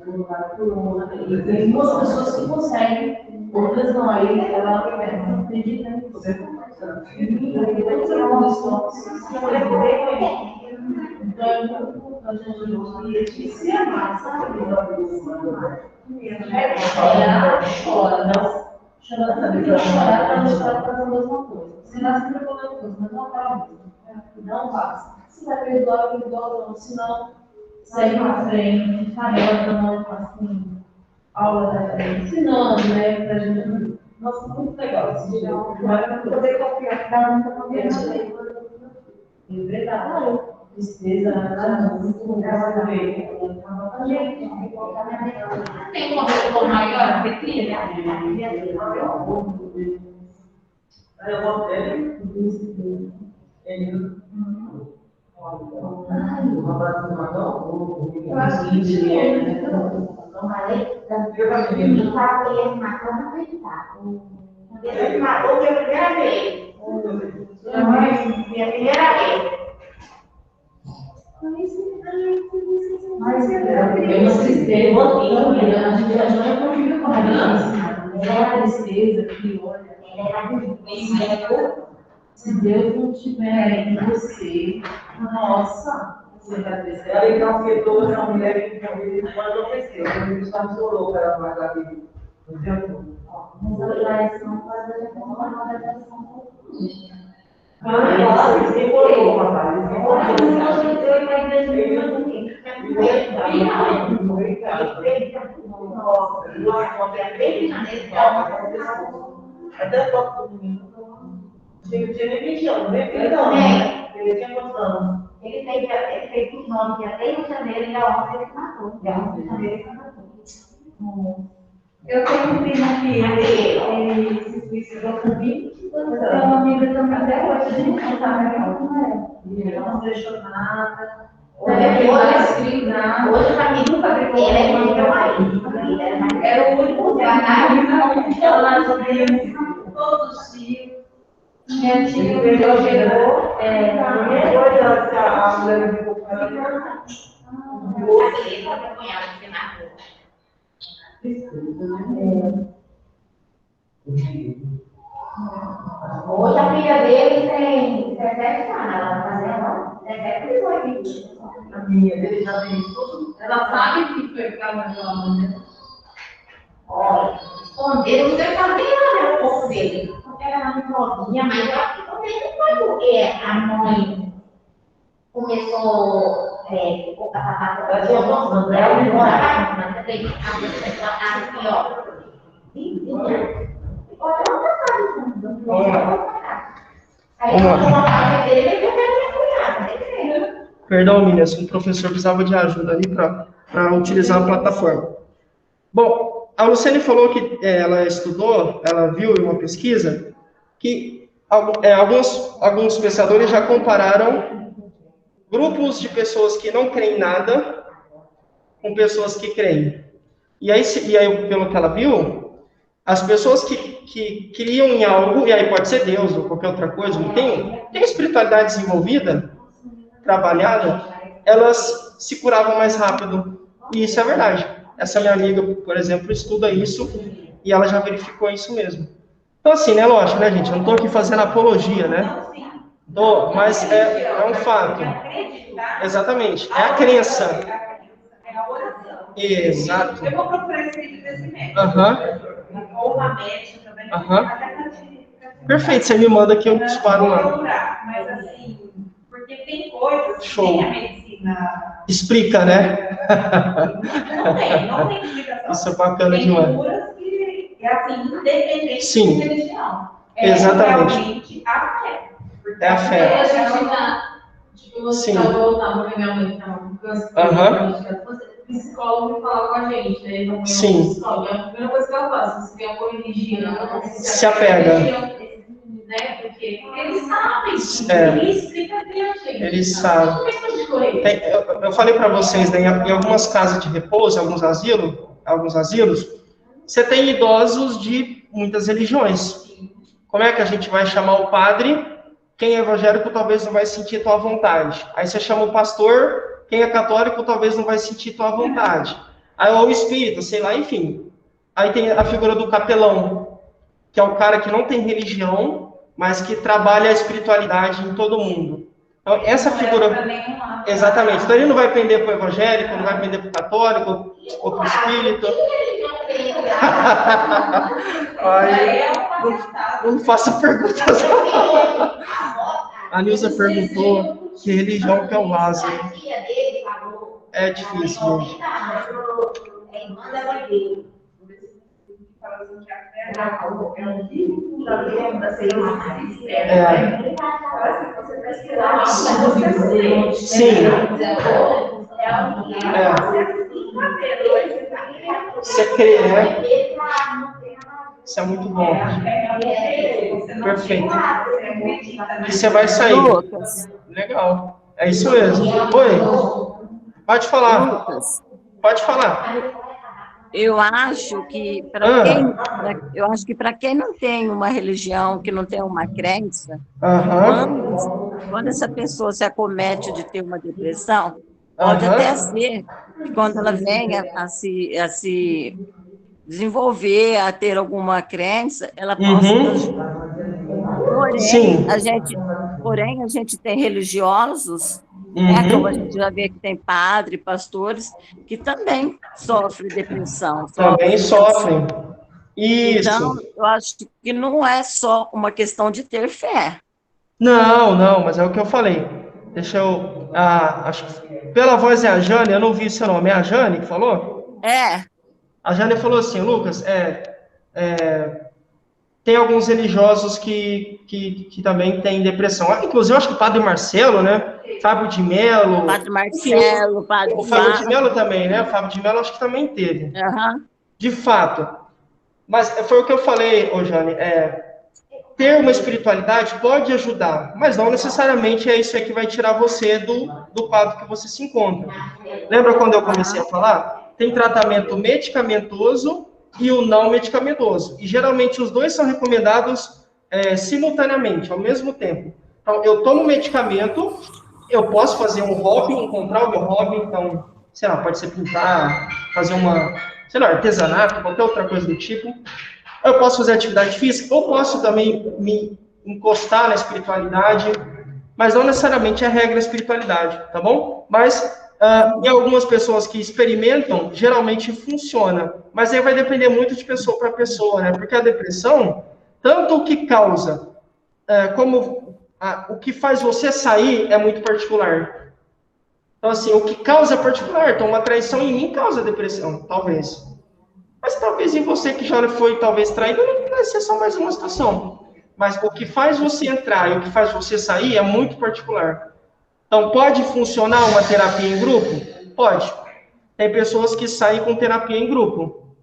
colocar corona, e tem algumas pessoas que conseguem, outras não, aí ela não acredita em você. Então é muito importante a gente se amar, sabe? Ela chora, não chora também, ela chorar para não chorar fazendo a mesma coisa. Você nasce para fazer coisa, mas não acaba mesmo. Não basta. Se vai perdoar, perdoa, não, senão segue para frente, tarefa, não, assim, aula da frente, ensinando, né, pra gente. Nossa, muito legal esse dia. Vai poder confiar, dar muita confiança. É verdade. Tristeza, muito lugar para ver. Tem uma pessoa maior, pequena? Eu vou ter. Eu acho que tinha. Não falei? Eu falei, ele matou, não acreditava. Ele matou pela primeira vez. Minha primeira vez. Mas é uma tristeza, a gente já não é convido com a criança. É uma tristeza que, olha, se Deus não tiver em você, nossa, você vai descer. Ela então afetou essa mulher que quando aconteceu, quando ele só chorou para ela mais a vida. Não tem como. Mas a oração faz a gente uma oração política. Ele demorou, papai. Ele até todo domingo. Ele tinha nem 20 anos, nem 30 anos. Ele tinha quantos anos? Ele fez 29 dia 3 de janeiro e a 11 ele se matou. Dia 11 de janeiro ele se matou. Eu tenho um primo que ele se suicidou com 20 anos. Eu tenho uma amiga também até hoje, a gente não sabe como é. Ele não deixou nada. Hoje a família nunca brigou. Ele é meu marido. Era o único que ela sobre todos os filhos. Minha tia chegou. Depois a mulher ficou com ela. Hoje a filha dele tem 17 anos, ela vai fazer agora 17 e 18. A minha dele já tem tudo. Ela sabe que foi ficar naquela mulher. Olha, esconder, não sei fazer nada no corpo dele. Porque ela era muito novinha, mas eu acho que também não foi porque a mãe começou a passar por ela. Ela tem aqui, ó. Perdão, meninas, o professor precisava de ajuda ali para utilizar a plataforma. Bom, a Luciane falou que ela estudou, ela viu em uma pesquisa que alguns pensadores já compararam grupos de pessoas que não creem em nada com pessoas que creem. E aí, pelo que ela viu, as pessoas que criam em algo, e aí pode ser Deus ou qualquer outra coisa, não tem espiritualidade desenvolvida, trabalhada, elas se curavam mais rápido. E isso é verdade. Essa minha amiga, por exemplo, estuda isso e ela já verificou isso mesmo. Então, assim, né, lógico, né, gente? Eu não estou aqui fazendo apologia, né? Mas é um fato. Exatamente. É a crença. É a oração. Exato. Eu vou procurar esse vídeo desse médico. Ou uma médica também. Perfeito, você me manda que eu disparo lá. Vou procurar, mas assim, porque tem coisas Show. que a medicina... Explica, né? Não tem explicação. Isso é bacana demais. Tem curas que é assim, independente Sim. de religião. Exatamente. Realmente a fé. É a fé. Sim. Eu voltava pra minha mãe que tava com câncer. Psicólogo me falava com a gente, né? Sim. A primeira coisa que ela faz, se tem alguma religião, se apega. Né? Porque eles sabem. Eles explicam pra gente. Eles sabem. Eu falei para vocês, né, em algumas casas de repouso, alguns asilos, você tem idosos de muitas religiões. Como é que a gente vai chamar o padre? Quem é evangélico talvez não vai sentir tua vontade. Aí você chama o pastor, quem é católico talvez não vai sentir tua vontade. Aí ou o espírita, sei lá, enfim. Aí tem a figura do capelão, que é o cara que não tem religião, mas que trabalha a espiritualidade em todo mundo. Então, essa figura... Exatamente. Então, ele não vai pender para o evangélico, não vai pender para o católico, ou para o espírito. Não faça perguntas. A Nilza perguntou que religião que é o vaso. É difícil, gente. Sim. Você crê, né? Isso é muito bom. Perfeito. E você vai sair. Legal. É isso mesmo. Oi. Pode falar. Pode falar. Eu acho que para quem não tem uma religião, que não tem uma crença, quando essa pessoa se acomete de ter uma depressão, pode até ser que quando ela venha a se desenvolver, a ter alguma crença, ela possa ajudar. Porém, a gente tem religiosos, né, como a gente já vê que tem padre, pastores, que também sofrem depressão. Também sofrem. Isso. Então, eu acho que não é só uma questão de ter fé. Não, mas é o que eu falei. Deixa eu... acho que pela voz é a Jane, eu não vi seu nome. É a Jane que falou? É. A Jane falou assim, Lucas, tem alguns religiosos que também têm depressão. Inclusive, eu acho que o Padre Marcelo, né? Fábio de Mello. Padre Marcelo, Padre o Fábio de Mello também, né? O Fábio de Mello acho que também teve. De fato. Mas foi o que eu falei, Jane. Ter uma espiritualidade pode ajudar, mas não necessariamente é isso aí que vai tirar você do quadro que você se encontra. Lembra quando eu comecei a falar? Tem tratamento medicamentoso e o não medicamentoso. E geralmente os dois são recomendados simultaneamente, ao mesmo tempo. Então, eu tomo medicamento, eu posso fazer um hobby, encontrar o meu hobby, então, sei lá, pode ser pintar, fazer artesanato, qualquer outra coisa do tipo. Eu posso fazer atividade física, ou posso também me encostar na espiritualidade, mas não necessariamente é a regra da espiritualidade, tá bom? Mas em algumas pessoas que experimentam, geralmente funciona. Mas aí vai depender muito de pessoa para pessoa, né? Porque a depressão, tanto o que causa, como o que faz você sair é muito particular. Então, assim, o que causa é particular. Então, uma traição em mim causa depressão, talvez. Mas talvez em você que já foi, talvez, traído, não vai ser só mais uma situação. Mas o que faz você entrar e o que faz você sair é muito particular. Então, pode funcionar uma terapia em grupo? Pode. Tem pessoas que saem com terapia em grupo.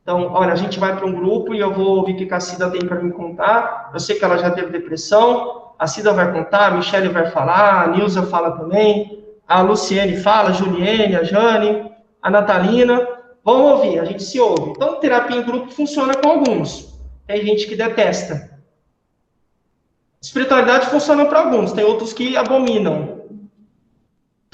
Então, olha, a gente vai para um grupo e eu vou ouvir o que a Cida tem para me contar. Eu sei que ela já teve depressão. A Cida vai contar, a Michele vai falar, a Nilza fala também, a Luciene fala, a Juliene, a Jane, a Natalina. Vamos ouvir, a gente se ouve. Então, terapia em grupo funciona com alguns. Tem gente que detesta. Espiritualidade funciona para alguns, tem outros que abominam.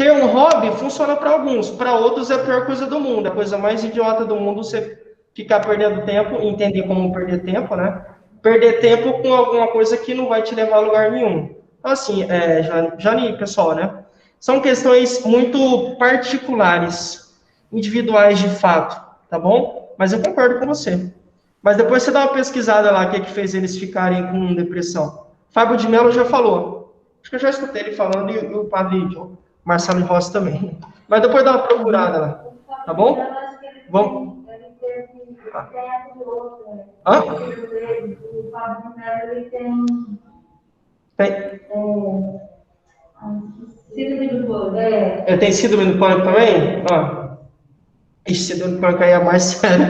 Ter um hobby funciona para alguns, para outros é a pior coisa do mundo, a coisa mais idiota do mundo você ficar perdendo tempo, entender como perder tempo, né? Perder tempo com alguma coisa que não vai te levar a lugar nenhum. Então, assim, Jane, pessoal, né? São questões muito particulares, individuais de fato, tá bom? Mas eu concordo com você. Mas depois você dá uma pesquisada lá, o que fez eles ficarem com depressão. Fábio de Mello já falou. Acho que eu já escutei ele falando e o padre Marcelo Rossi também. Mas depois dá uma procurada lá, tá bom? Vamos. Hã? Ele tem síndrome do pânico também? Ixi, síndrome do pânico aí é mais sério.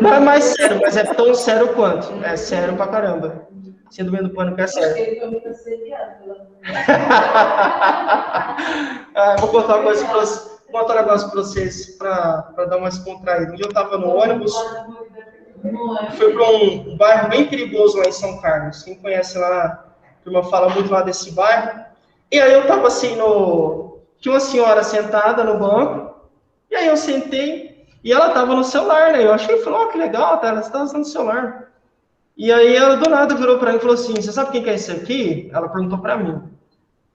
Não é mais sério, mas é tão sério quanto. É sério pra caramba. Síndrome do pânico é sério. Vou contar uma coisa pra vocês. Vou contar um negócio pra vocês, pra dar uma descontraída. Um dia eu tava no ônibus, fui para um bairro bem perigoso lá em São Carlos. Quem conhece lá, a turma fala muito lá desse bairro. E aí eu tava assim, tinha uma senhora sentada no banco, e aí eu sentei, e ela tava no celular, né? Eu achei, falei, que legal, ela está usando o celular. E aí ela do nada virou para mim e falou assim, você sabe quem que é esse aqui? Ela perguntou para mim.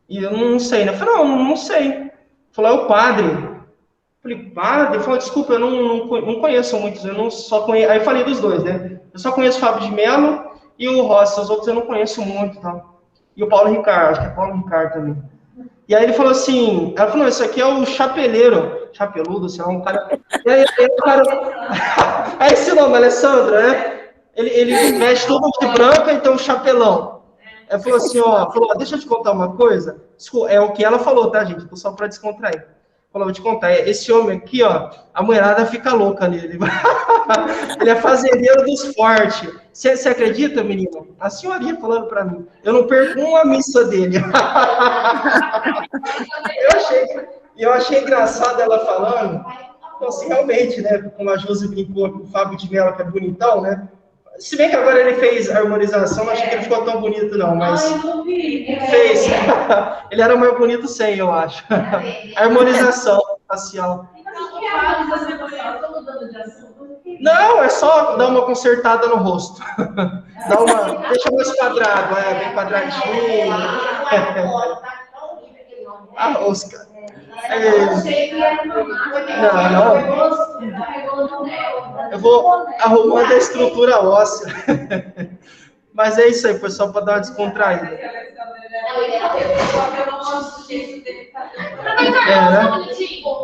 E eu não sei, né? Eu falei, não sei. Falou, é o padre. Eu falei, padre? Eu falei, desculpa, eu não conheço muitos, eu não só conheço... Aí eu falei dos dois, né? Eu só conheço o Fábio de Mello e o Rossi, os outros eu não conheço muito, tá? E o Paulo Ricardo, acho que é Paulo Ricardo também. E aí ele falou assim, ela falou, esse aqui é o chapeleiro, chapeludo, sei lá, um cara... E aí o cara... Aí esse nome, Alessandro, né? Ele veste todo de branco e tem um chapelão. Ela falou assim, deixa eu te contar uma coisa. É o que ela falou, tá, gente? Só para descontrair. Falou, vou te contar. Esse homem aqui, a mulherada fica louca nele. Ele é fazendeiro dos fortes. Você acredita, menina? A senhorinha falando para mim. Eu não perco uma missa dele. Eu achei engraçado ela falando. Então, assim, realmente, né? Como a Josi brincou com o Fábio de Mello, que é bonitão, né? Se bem que agora ele fez a harmonização, não achei que ele ficou tão bonito, não, mas fez. Ele era mais bonito sem, eu acho. Harmonização facial. Não, é só dar uma consertada no rosto. Deixa mais quadrado, bem quadradinho. Oscar. Não. Eu vou arrumando a estrutura óssea. Mas é isso aí, foi só para dar uma descontraída. Né?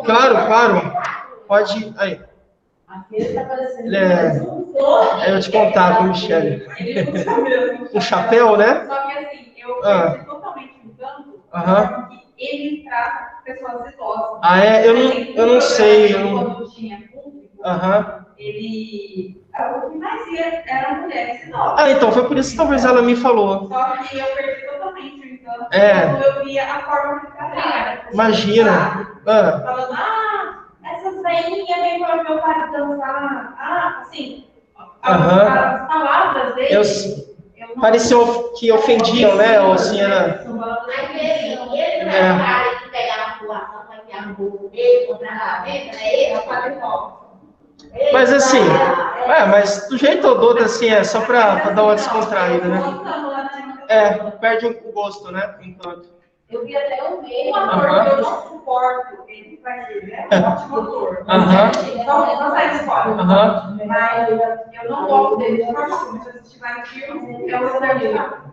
Claro. Pode ir. Aí. Eu te contar com o Michele. Um chapéu, né? Só que assim, eu perdi totalmente no campo. Ele trata pessoas idosas. Eu não sei. Quando tinha público, ele... O que mais ia eram mulheres idosas. Então, foi por isso que talvez ela me falou. Só que eu perdi totalmente o encanto quando eu via a forma que trabalha. Imagina. Falando, essas veinhas vêm para o meu pai dançar. Assim, as palavras dele... Parecia que ofendiam, né? Ou assim, era... Mas assim, mas do jeito ou do outro, assim, é só para dar uma descontraída, né? Perde o gosto, né? Enquanto. Eu vi até o meio, ator que eu não suporto, ele vai ser, né? Um ótimo ator. Não sai de fora. Mas eu não gosto dele de forma alguma. Se eu assistir mais filmes, é o Leonardo DiCaprio.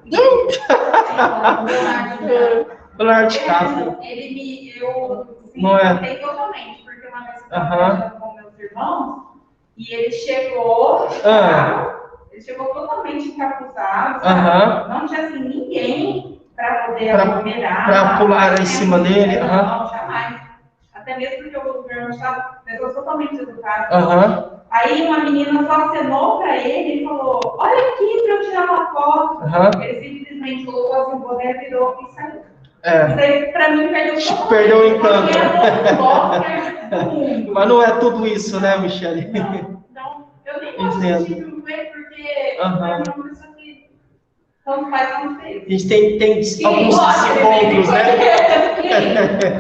Leonardo DiCaprio. Eu não é totalmente, porque uma vez eu estava com meus irmãos, e ele chegou... Ele chegou totalmente encapuzado, não tinha assim ninguém para poder aglomerar. Para pular em cima dele. Não, jamais. Até mesmo porque o governo estava pessoas totalmente educadas. Aí uma menina só acenou para ele e falou, olha aqui para eu tirar uma foto. Ele simplesmente colocou assim, o boné, virou e saiu. Isso aí, para mim, perdeu o encanto. Mas não é tudo isso, né, Michele? Não, eu nem gosto de assistir filme porque é uma pessoa que tanto faz como fez. A gente tem alguns encontros, né?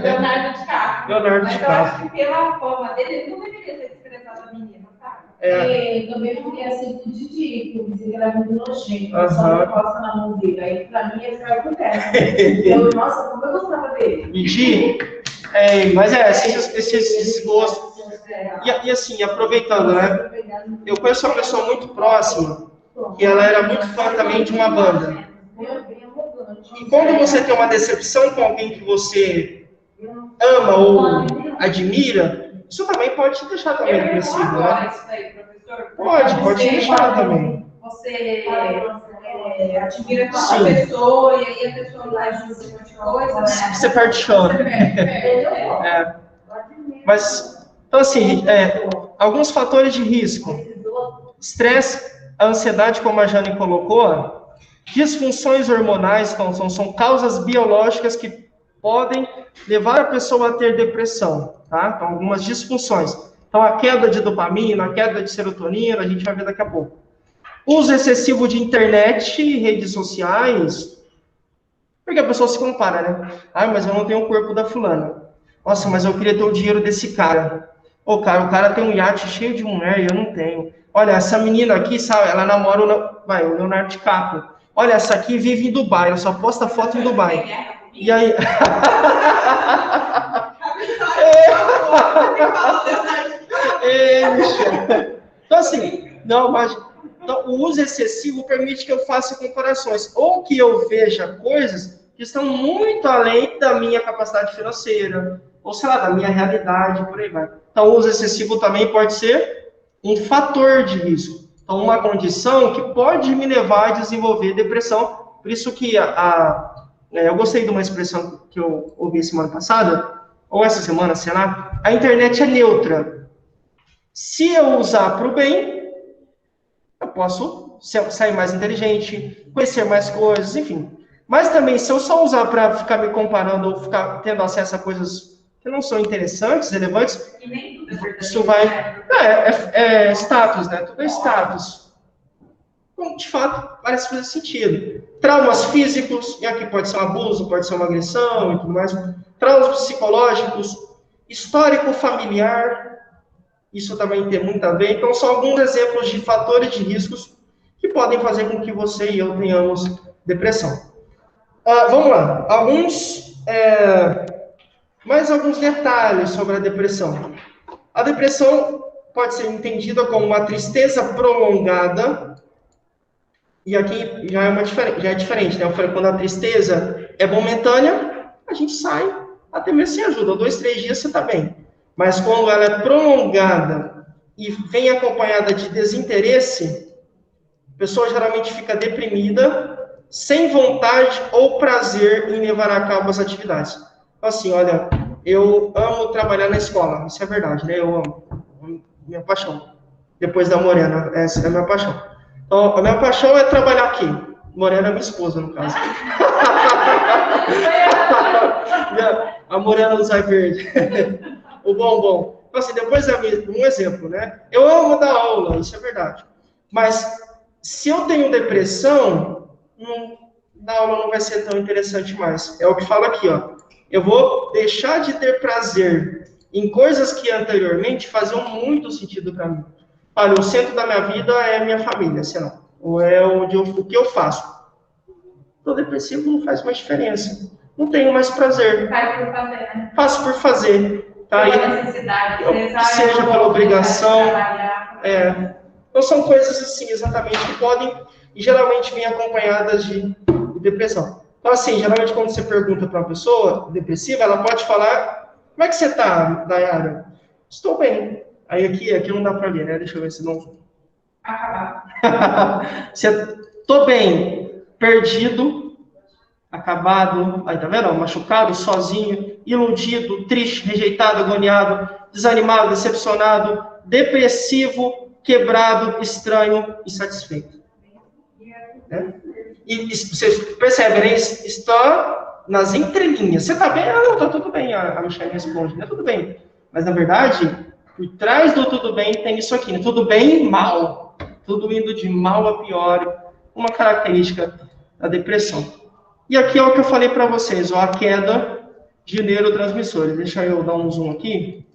Leonardo Leonardo DiCaprio. Mas eu acho que pela forma dele, ele não deveria ter desprezado a menina, sabe? Também porque assim, tudo ridículo, dizer que ela é muito nojenta, só não posta na mão dele. Aí, pra mim, esse cara acontece. Nossa, como eu gostava dele. Mentir? Mas esses gostos. E assim, aproveitando, né? Eu conheço uma pessoa muito próxima, que ela era muito fã também de uma banda. E quando você tem uma decepção com alguém que você ama ou admira, isso também pode te deixar também depressivo, né? Pode te deixar também. Você admira aquela pessoa e aí a pessoa faz um monte de coisa, né? Você particiona. Mas, então assim, alguns fatores de risco. Estresse, a ansiedade, como a Jane colocou, disfunções hormonais, então, são causas biológicas que podem levar a pessoa a ter depressão, tá? Então, algumas disfunções. Então, a queda de dopamina, a queda de serotonina, a gente vai ver daqui a pouco. Uso excessivo de internet e redes sociais, porque a pessoa se compara, né? Mas eu não tenho o corpo da fulana. Nossa, mas eu queria ter o dinheiro desse cara. O cara tem um iate cheio de mulher e eu não tenho. Olha, essa menina aqui, sabe, ela namora o Leonardo DiCaprio. Olha, essa aqui vive em Dubai, ela só posta foto em Dubai. E aí... Então, assim, então, o uso excessivo permite que eu faça comparações, ou que eu veja coisas que estão muito além da minha capacidade financeira, ou, sei lá, da minha realidade, por aí vai. Então, o uso excessivo também pode ser um fator de risco. Então, uma condição que pode me levar a desenvolver depressão. Por isso que eu gostei de uma expressão que eu ouvi semana passada, ou essa semana, sei lá, a internet é neutra. Se eu usar para o bem, eu posso sair mais inteligente, conhecer mais coisas, enfim. Mas também, se eu só usar para ficar me comparando ou ficar tendo acesso a coisas que não são interessantes, relevantes, isso vai... É status, né? Tudo é status. Então, de fato, parece fazer sentido. Traumas físicos, e aqui pode ser um abuso, pode ser uma agressão e tudo mais. Traumas psicológicos, histórico familiar, isso também tem muito a ver. Então, são alguns exemplos de fatores de riscos que podem fazer com que você e eu tenhamos depressão. Vamos lá. Mais alguns detalhes sobre a depressão. A depressão pode ser entendida como uma tristeza prolongada, e aqui já é diferente, né? Eu falei, quando a tristeza é momentânea, a gente sai, até mesmo sem ajuda, 2, 3 dias você está bem. Mas quando ela é prolongada e vem acompanhada de desinteresse, a pessoa geralmente fica deprimida, sem vontade ou prazer em levar a cabo as atividades. Assim, olha, eu amo trabalhar na escola, isso é verdade, né? Eu amo, minha paixão. Depois da Morena, essa é a minha paixão. Então, a minha paixão é trabalhar aqui. Morena é minha esposa, no caso. A Morena do Zé Verde. O bombom. Então, assim, depois um exemplo, né? Eu amo dar aula, isso é verdade. Mas, se eu tenho depressão, dar aula não vai ser tão interessante mais. É o que fala aqui, ó. Eu vou deixar de ter prazer em coisas que anteriormente faziam muito sentido para mim. Olha, o centro da minha vida é a minha família, sei lá. Ou é o que eu faço. Estou depressivo, não faz mais diferença. Não tenho mais prazer. Faz por fazer, né? Faço por fazer. Tá? Pela necessidade. Seja pela obrigação. Então, são coisas assim, exatamente, que podem e geralmente vêm acompanhadas de depressão. Então, assim, geralmente quando você pergunta para uma pessoa depressiva, ela pode falar, como é que você está, Dayara? Estou bem. Aí aqui não dá para ler, né? Deixa eu ver se não... Estou bem, perdido, acabado, aí tá vendo? Machucado, sozinho, iludido, triste, rejeitado, agoniado, desanimado, decepcionado, depressivo, quebrado, estranho, insatisfeito. Né? E vocês percebem, né? Está nas entrelinhas. Você está bem? Não, está tudo bem. A Michelle responde, né? Tudo bem. Mas, na verdade, por trás do tudo bem tem isso aqui, né? Tudo bem e mal. Tudo indo de mal a pior. Uma característica da depressão. E aqui é o que eu falei para vocês, ó, a queda de neurotransmissores. Deixa eu dar um zoom aqui.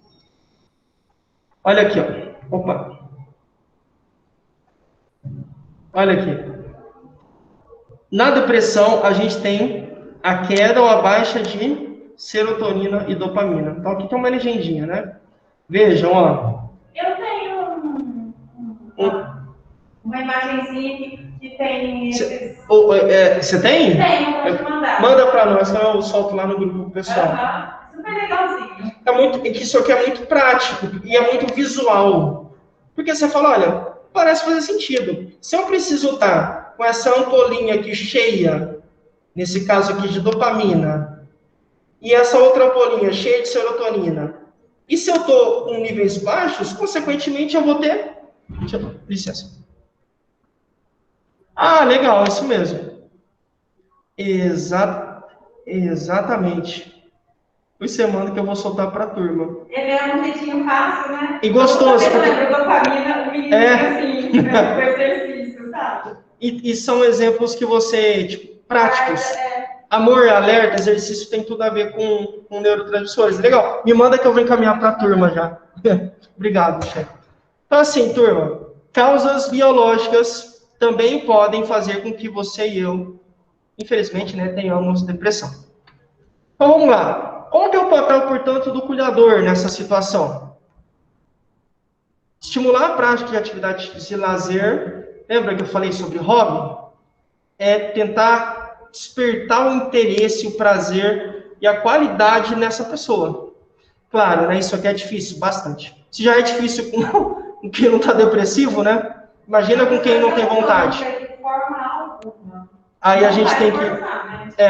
Olha aqui, ó. Opa. Olha aqui. Na depressão, a gente tem a queda ou a baixa de serotonina e dopamina. Então, aqui tem uma legendinha, né? Vejam, ó. Eu tenho uma imagenzinha que tem... Você tem? Tenho, pode mandar. Manda para nós, que eu solto lá no grupo pessoal. Super legalzinho. Isso aqui é muito prático e é muito visual. Porque você fala, olha, parece fazer sentido. Se eu preciso estar com essa ampolinha aqui cheia, nesse caso aqui de dopamina, e essa outra ampolinha cheia de serotonina, e se eu estou com níveis baixos, consequentemente eu vou ter... Licença. Ah, legal, isso mesmo. Exatamente. Por semana que eu vou soltar para a turma. Ele é um jeitinho fácil, né? E gostoso. Dopamina, o menino assim, o exercício, sabe? E são exemplos que você, tipo, práticos. Amor, alerta, exercício tem tudo a ver com neurotransmissores. Legal. Me manda que eu vou encaminhar para a turma já. Obrigado, chefe. Então, assim, turma, causas biológicas também podem fazer com que você e eu, infelizmente, né, tenhamos depressão. Então, vamos lá. Qual que é o papel, portanto, do cuidador nessa situação? Estimular a prática de atividade de lazer. Lembra que eu falei sobre hobby? É tentar despertar o interesse, o prazer e a qualidade nessa pessoa. Claro, né? Isso aqui é difícil, bastante. Se já é difícil com quem não está depressivo, né? Imagina com quem não tem vontade. Aí a gente tem que...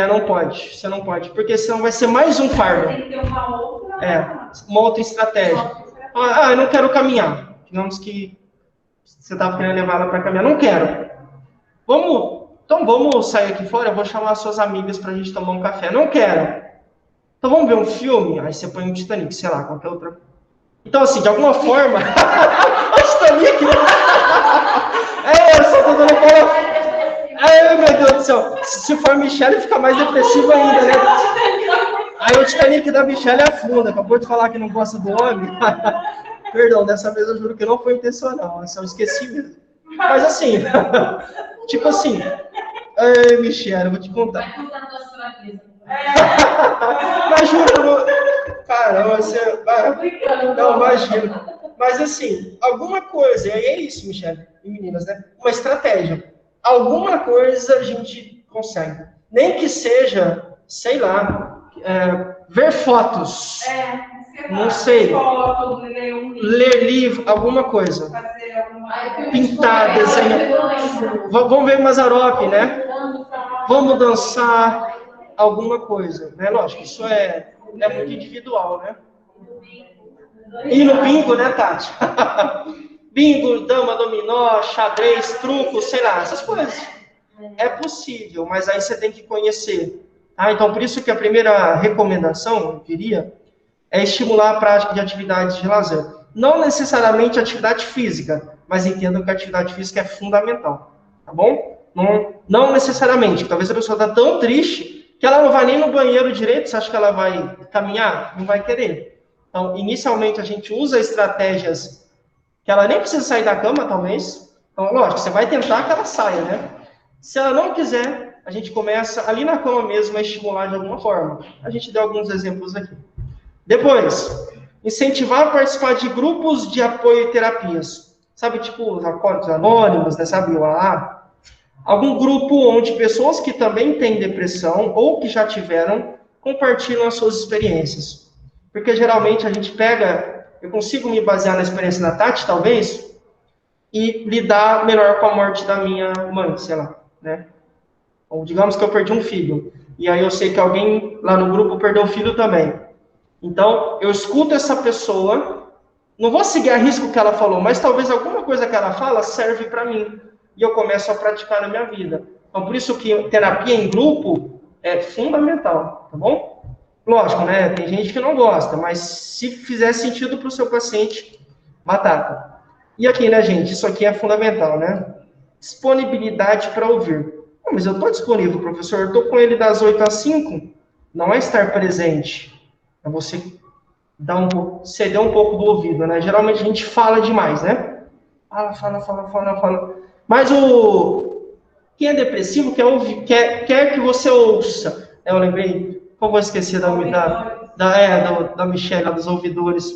não pode. Você não pode. Porque senão vai ser mais um fardo. Tem que ter uma outra estratégia. Eu não quero caminhar. Digamos que você estava querendo levar ela para caminhar. Não quero. Então vamos sair aqui fora. Eu vou chamar suas amigas para a gente tomar um café. Não quero. Então vamos ver um filme? Aí você põe um Titanic, sei lá, qualquer outra. Então, assim, de alguma forma... o Titanic... eu só tô dando bola... Ai, meu Deus do céu. Se for a Michelle, fica mais depressivo ainda, né? Aí o Titanic da Michelle afunda. Acabou de falar que não gosta do homem. Perdão, dessa vez eu juro que não foi intencional. Eu só esqueci mesmo. Mas assim, tipo assim... Ai, Michelle, eu vou te contar. Mas juro, caramba, você... Não, imagina. Mas assim, alguma coisa, e aí é isso, Michelle e meninas, né? Uma estratégia. Alguma coisa a gente consegue. Nem que seja, sei lá, ver fotos. Não sei. Ler livro, alguma coisa. Pintar, desenhar. Vamos ver Mazzaropi, né? Vamos dançar alguma coisa. Né? Lógico, isso é muito individual, né? E no bingo, né, Tati? Bingo, dama, dominó, xadrez, truco, sei lá, essas coisas. É possível, mas aí você tem que conhecer. Então, por isso que a primeira recomendação, eu diria, é estimular a prática de atividades de lazer. Não necessariamente atividade física, mas entendam que a atividade física é fundamental, tá bom? Não necessariamente. Talvez a pessoa está tão triste que ela não vai nem no banheiro direito. Você acha que ela vai caminhar? Não vai querer. Então, inicialmente, a gente usa estratégias que ela nem precisa sair da cama, talvez. Então, lógico, você vai tentar que ela saia, né? Se ela não quiser, a gente começa ali na cama mesmo a estimular de alguma forma. A gente deu alguns exemplos aqui. Depois, incentivar a participar de grupos de apoio e terapias. Sabe, tipo, os Alcoólicos Anônimos, né? Sabe, o AA? Algum grupo onde pessoas que também têm depressão ou que já tiveram compartilham as suas experiências. Porque geralmente a gente pega, eu consigo me basear na experiência da Tati, talvez, e lidar melhor com a morte da minha mãe, sei lá, né? Ou digamos que eu perdi um filho, e aí eu sei que alguém lá no grupo perdeu o filho também. Então, eu escuto essa pessoa, não vou seguir a risco que ela falou, mas talvez alguma coisa que ela fala serve para mim, e eu começo a praticar na minha vida. Então, por isso que terapia em grupo é fundamental, tá bom? Lógico, né? Tem gente que não gosta, mas se fizer sentido para o seu paciente, batata. E aqui, né, gente? Isso aqui é fundamental, né? Disponibilidade para ouvir. Mas eu estou disponível, professor. Eu estou com ele das 8 às 5. Não é estar presente. É você ceder um pouco do ouvido, né? Geralmente a gente fala demais, né? Fala. Mas quem é depressivo quer que você ouça. Eu lembrei, como vou esquecer da Michelle, dos ouvidores.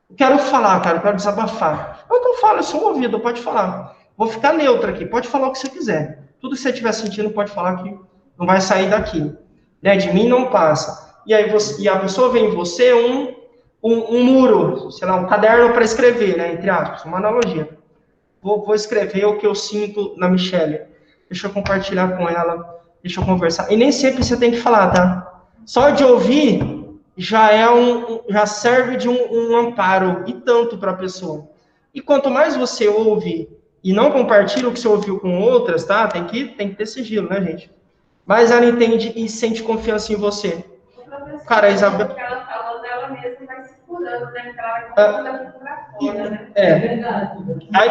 Eu quero falar, cara, eu quero desabafar. Então fala, eu sou um ouvido, pode falar. Vou ficar neutro aqui, pode falar o que você quiser. Tudo que você estiver sentindo, pode falar que não vai sair daqui. Né? De mim não passa. E a pessoa vê em você um muro, sei lá, um caderno para escrever, né? Entre aspas, uma analogia. Vou escrever o que eu sinto na Michelle. Deixa eu compartilhar com ela, deixa eu conversar. E nem sempre você tem que falar, tá? Só de ouvir já serve de um amparo e tanto para a pessoa. E quanto mais você ouve e não compartilha o que você ouviu com outras, tá? Tem que ter sigilo, né, gente? Mas ela entende e sente confiança em você. Cara, a Isabel... Ela falou dela mesma, vai se curando, né? Ela vai fora, né? Aí,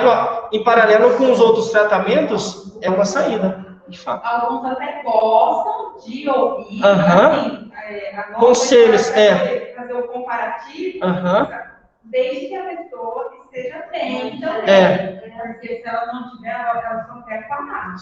em paralelo com os outros tratamentos, é uma saída, de fato. Alguns até gostam de ouvir, assim, conselhos, fazer o comparativo, desde que a pessoa esteja bem também. Porque se ela não tiver, ela não quer falar.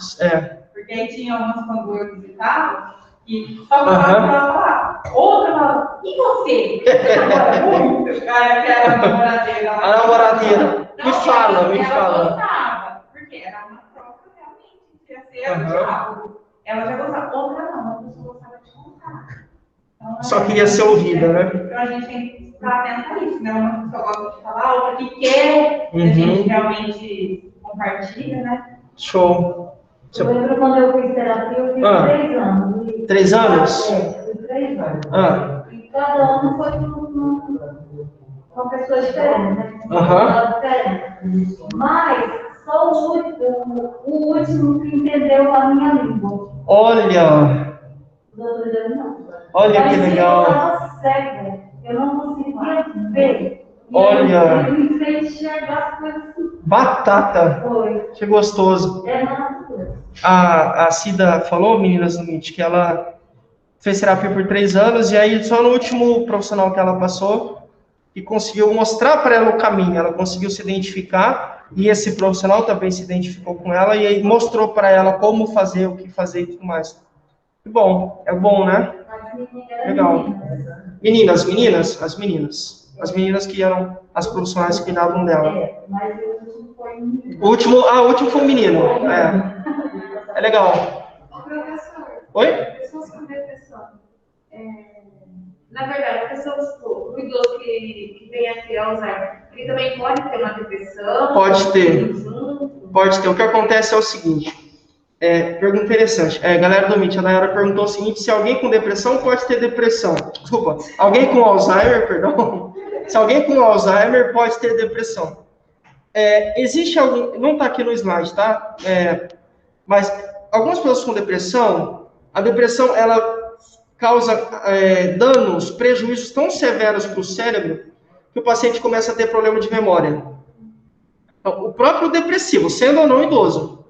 Porque aí tinha umas quando eu visitava, e só falar. Outra fala, e você? Você namora muito? Aquela namoradeira. A namoradeira. Me fala. Ela gostava, porque era uma troca realmente. Ia ser o diálogo. Ela já gostava. Outra não, a pessoa gostava de contar. Então, só queria ser ouvida, né? Então a gente tem que estar atento a isso, né? Uma pessoa gosta de falar, outra que quer, a gente realmente compartilha, né? Show. Eu lembro quando eu fiz terapia, eu fiz 3 anos. 3 anos? Fiz 3 anos. E cada ano foi uma pessoa diferente, né? Diferente. Mas só o último que entendeu a minha língua. Olha! Olha que legal! Eu estava cega, eu não conseguia ver. Olha! Eu me fez enxergar as coisas assim. Batata! Foi. Que gostoso! É maravilhoso. A Cida falou, meninas do MIT, que ela fez terapia por 3 anos, e aí só no último profissional que ela passou, e conseguiu mostrar para ela o caminho, ela conseguiu se identificar, e esse profissional também se identificou com ela, e aí mostrou para ela como fazer, o que fazer e tudo mais. Que bom, é bom, né? Legal. Meninas, as meninas que eram as profissionais que cuidavam dela. Mas o último foi um menino. O último foi um menino, é legal. Professor. Oi? Pessoas com depressão. Na verdade, pessoas, o idoso que vem a ter Alzheimer, ele também pode ter uma depressão? Pode ter. O que acontece é o seguinte, pergunta interessante. Galera do MIT, a Nayara perguntou o seguinte, se alguém com depressão pode ter depressão. Desculpa, alguém com Alzheimer, perdão. Se alguém com Alzheimer pode ter depressão. Existe algum, não está aqui no slide, tá? Mas algumas pessoas com depressão, a depressão, ela causa danos, prejuízos tão severos para o cérebro, que o paciente começa a ter problema de memória. Então, o próprio depressivo, sendo ou não idoso,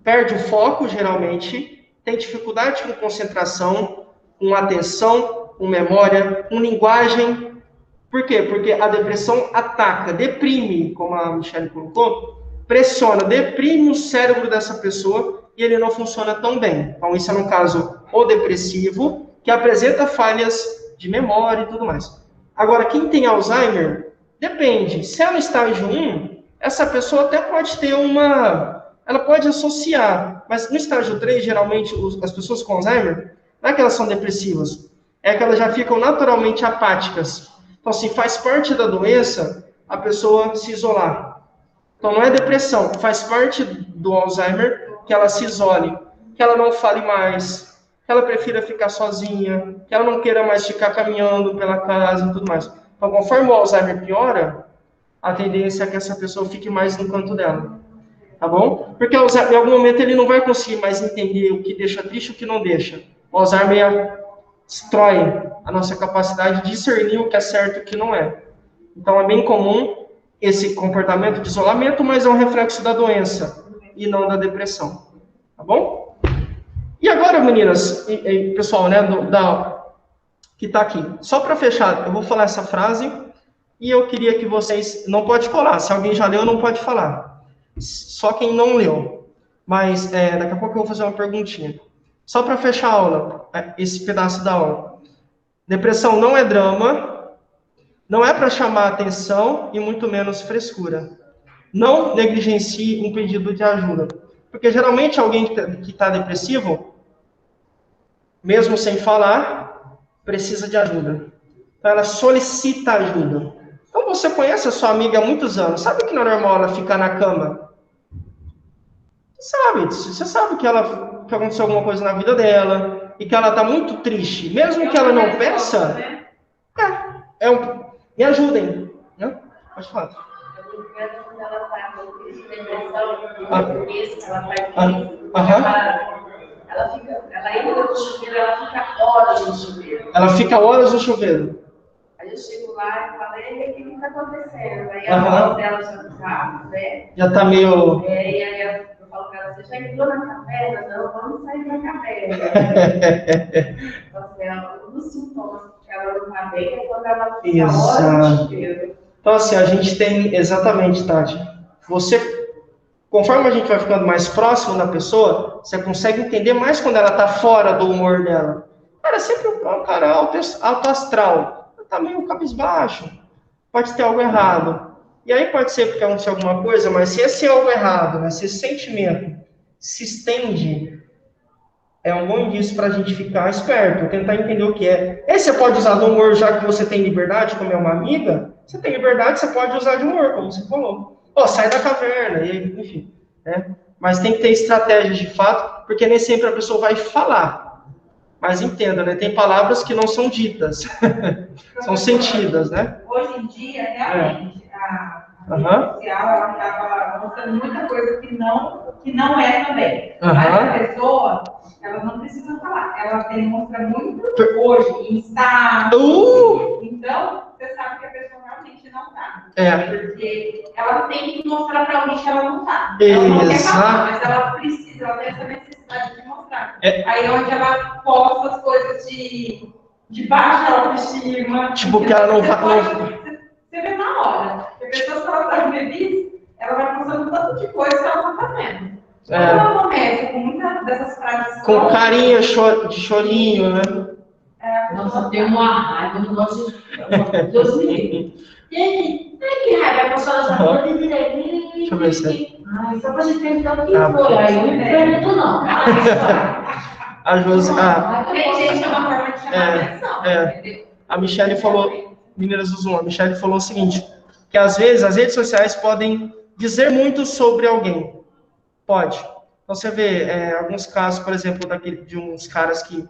perde o foco, geralmente, tem dificuldade com concentração, com atenção, com memória, com linguagem. Por quê? Porque a depressão ataca, deprime, como a Michelle colocou, pressiona, deprime o cérebro dessa pessoa e ele não funciona tão bem. Então, isso é um caso ou depressivo, que apresenta falhas de memória e tudo mais. Agora, quem tem Alzheimer, depende. Se é no estágio 1, essa pessoa até pode ter ela pode associar, mas no estágio 3, geralmente, as pessoas com Alzheimer, não é que elas são depressivas, é que elas já ficam naturalmente apáticas. Então, se faz parte da doença, a pessoa se isolar. Então, não é depressão, faz parte do Alzheimer que ela se isole, que ela não fale mais, que ela prefira ficar sozinha, que ela não queira mais ficar caminhando pela casa e tudo mais. Então, conforme o Alzheimer piora, a tendência é que essa pessoa fique mais no canto dela. Tá bom? Porque o Alzheimer, em algum momento, ele não vai conseguir mais entender o que deixa triste e o que não deixa. O Alzheimer destrói a nossa capacidade de discernir o que é certo e o que não é. Então, é bem comum esse comportamento de isolamento, mas é um reflexo da doença e não da depressão. Tá bom? E agora, meninas e pessoal, né, que está aqui. Só para fechar, eu vou falar essa frase e eu queria que vocês... Não pode colar, se alguém já leu, não pode falar. Só quem não leu. Mas daqui a pouco eu vou fazer uma perguntinha. Só para fechar a aula, esse pedaço da aula. Depressão não é drama, não é para chamar atenção e muito menos frescura. Não negligencie um pedido de ajuda. Porque geralmente alguém que está depressivo, mesmo sem falar, precisa de ajuda. Então ela solicita ajuda. Então você conhece a sua amiga há muitos anos, sabe que não é normal ela ficar na cama? Você sabe que aconteceu alguma coisa na vida dela, e que ela está muito triste. Mesmo que ela não peça, me ajudem. Né? Pode falar. Ela entra no chuveiro, ela fica horas no chuveiro. Ela fica horas no chuveiro. Aí eu chego lá e falei, o que está acontecendo? Aí a voz dela já está, né? Já está meio... E aí eu falo para ela, você já entrou na caverna? Não, vamos sair da caverna. Um dos sintomas que ela não está bem é quando ela fica horas no chuveiro. Então, assim, a gente tem... Exatamente, Tati. Conforme a gente vai ficando mais próximo da pessoa, você consegue entender mais quando ela está fora do humor dela. Cara, é sempre um cara alto astral. Ela está meio cabisbaixo. Pode ter algo errado. E aí pode ser porque aconteceu alguma coisa, mas se esse algo errado, né, se esse sentimento se estende, é um bom indício para a gente ficar esperto, tentar entender o que é. E você pode usar do humor, já que você tem liberdade, como é uma amiga, você tem liberdade, você pode usar de humor, como você falou. Sai da caverna, enfim. Né? Mas tem que ter estratégias de fato, porque nem sempre a pessoa vai falar. Mas entenda, né? Tem palavras que não são ditas, são sentidas, né? Hoje em dia, realmente, a rede social, ela acaba mostrando muita coisa que não é também. Mas a pessoa, ela não precisa falar. Ela demonstra muito hoje, Insta. Então, você sabe que a pessoa realmente não tá. Porque ela tem que mostrar para alguém que ela não tá. Ela não quer falar, mas ela precisa, ela tem essa necessidade de mostrar. Aí é onde ela posta as coisas de baixa autoestima. Tipo, que ela não vai. Você vê na hora. Porque a pessoa, se ela tá no bebê, ela vai mostrando tanto de coisa que ela tá fazendo. Quando ela começa com muitas dessas frases. Com carinha de chorinho, né? Nossa, tem uma raiva, eu não gosto de Deus me livre. Tem que raiva, a pessoa já falou de direito. Deixa eu ver se Ai, só pra gente perguntar o que foi. Aí eu não pergunto, não. A Josi. Tem gente que é uma forma de chamar atenção. A Michelle falou, meninas do Zoom, a Michelle falou o seguinte, que às vezes as redes sociais podem dizer muito sobre alguém. Pode. Então você vê alguns casos, por exemplo, de uns caras que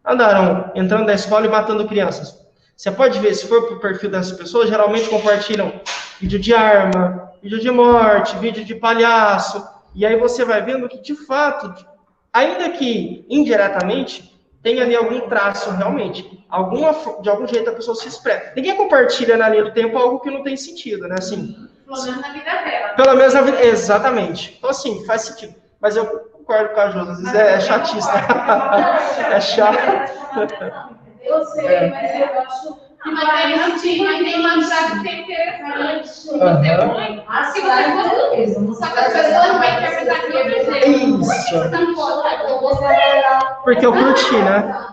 andaram entrando na escola e matando crianças. Você pode ver, se for para o perfil dessas pessoas, geralmente compartilham vídeo de arma, vídeo de morte, vídeo de palhaço, e aí você vai vendo que, de fato, ainda que indiretamente, tem ali algum traço realmente. De algum jeito a pessoa se expressa. Ninguém compartilha na linha do tempo algo que não tem sentido, né? Assim, pelo menos na vida dela. Pelo menos na vida, exatamente. Então, assim, faz sentido. Mas eu concordo com a Josi, às vezes é chatista. É chato. Eu sei, mas eu acho Mas tem uma frase que é interessante. Se você for mesmo, só que as pessoas não vão interpretar que é isso. Porque eu curti, né?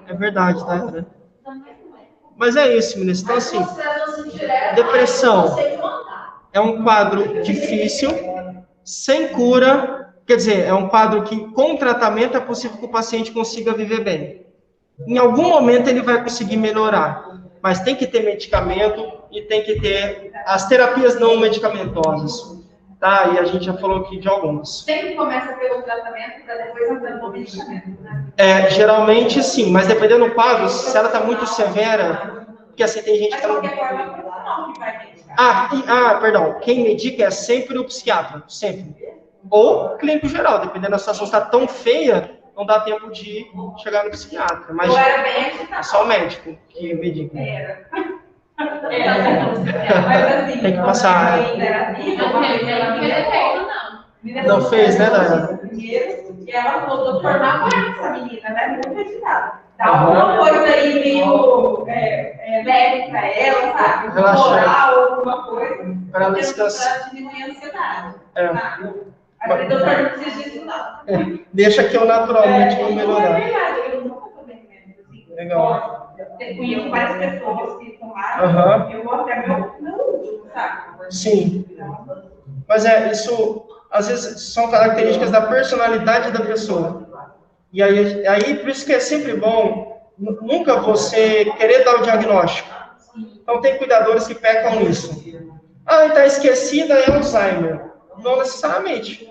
É verdade, né? Mas é isso, meninas. Então, assim, depressão é um quadro difícil, sem cura. Quer dizer, é um quadro que, com tratamento, é possível que o paciente consiga viver bem. Em algum momento ele vai conseguir melhorar, mas tem que ter medicamento e tem que ter as terapias não medicamentosas, tá? E a gente já falou aqui de algumas. Sempre começa pelo tratamento para depois entrar no medicamento, né? Geralmente sim, mas dependendo do quadro, se ela está muito severa, porque assim tem gente que não... Perdão, quem medica é sempre o psiquiatra, sempre. Ou o clínico geral, dependendo da situação, está tão feia, não dá tempo de chegar no psiquiatra. Mas é só o médico que medica. Tem que passar. Não fez, né, Dana? E ela voltou a formar essa menina, né? Muito agitada. Dá alguma coisa aí meio leve para ela, sabe? Relaxar ou alguma coisa. Para ela descansar. Para diminuir a ansiedade. Mas eu não preciso disso, não. Deixa que eu naturalmente vou melhorar. É verdade, eu nunca tomei remédio assim. Legal. Eu conheço várias pessoas que tomaram, eu vou até meu último, sabe? Sim. Mas isso, às vezes, são características da personalidade da pessoa. E aí, por isso que é sempre bom, nunca você querer dar o diagnóstico. Então, tem cuidadores que pecam nisso. Está esquecida, é Alzheimer. Não necessariamente.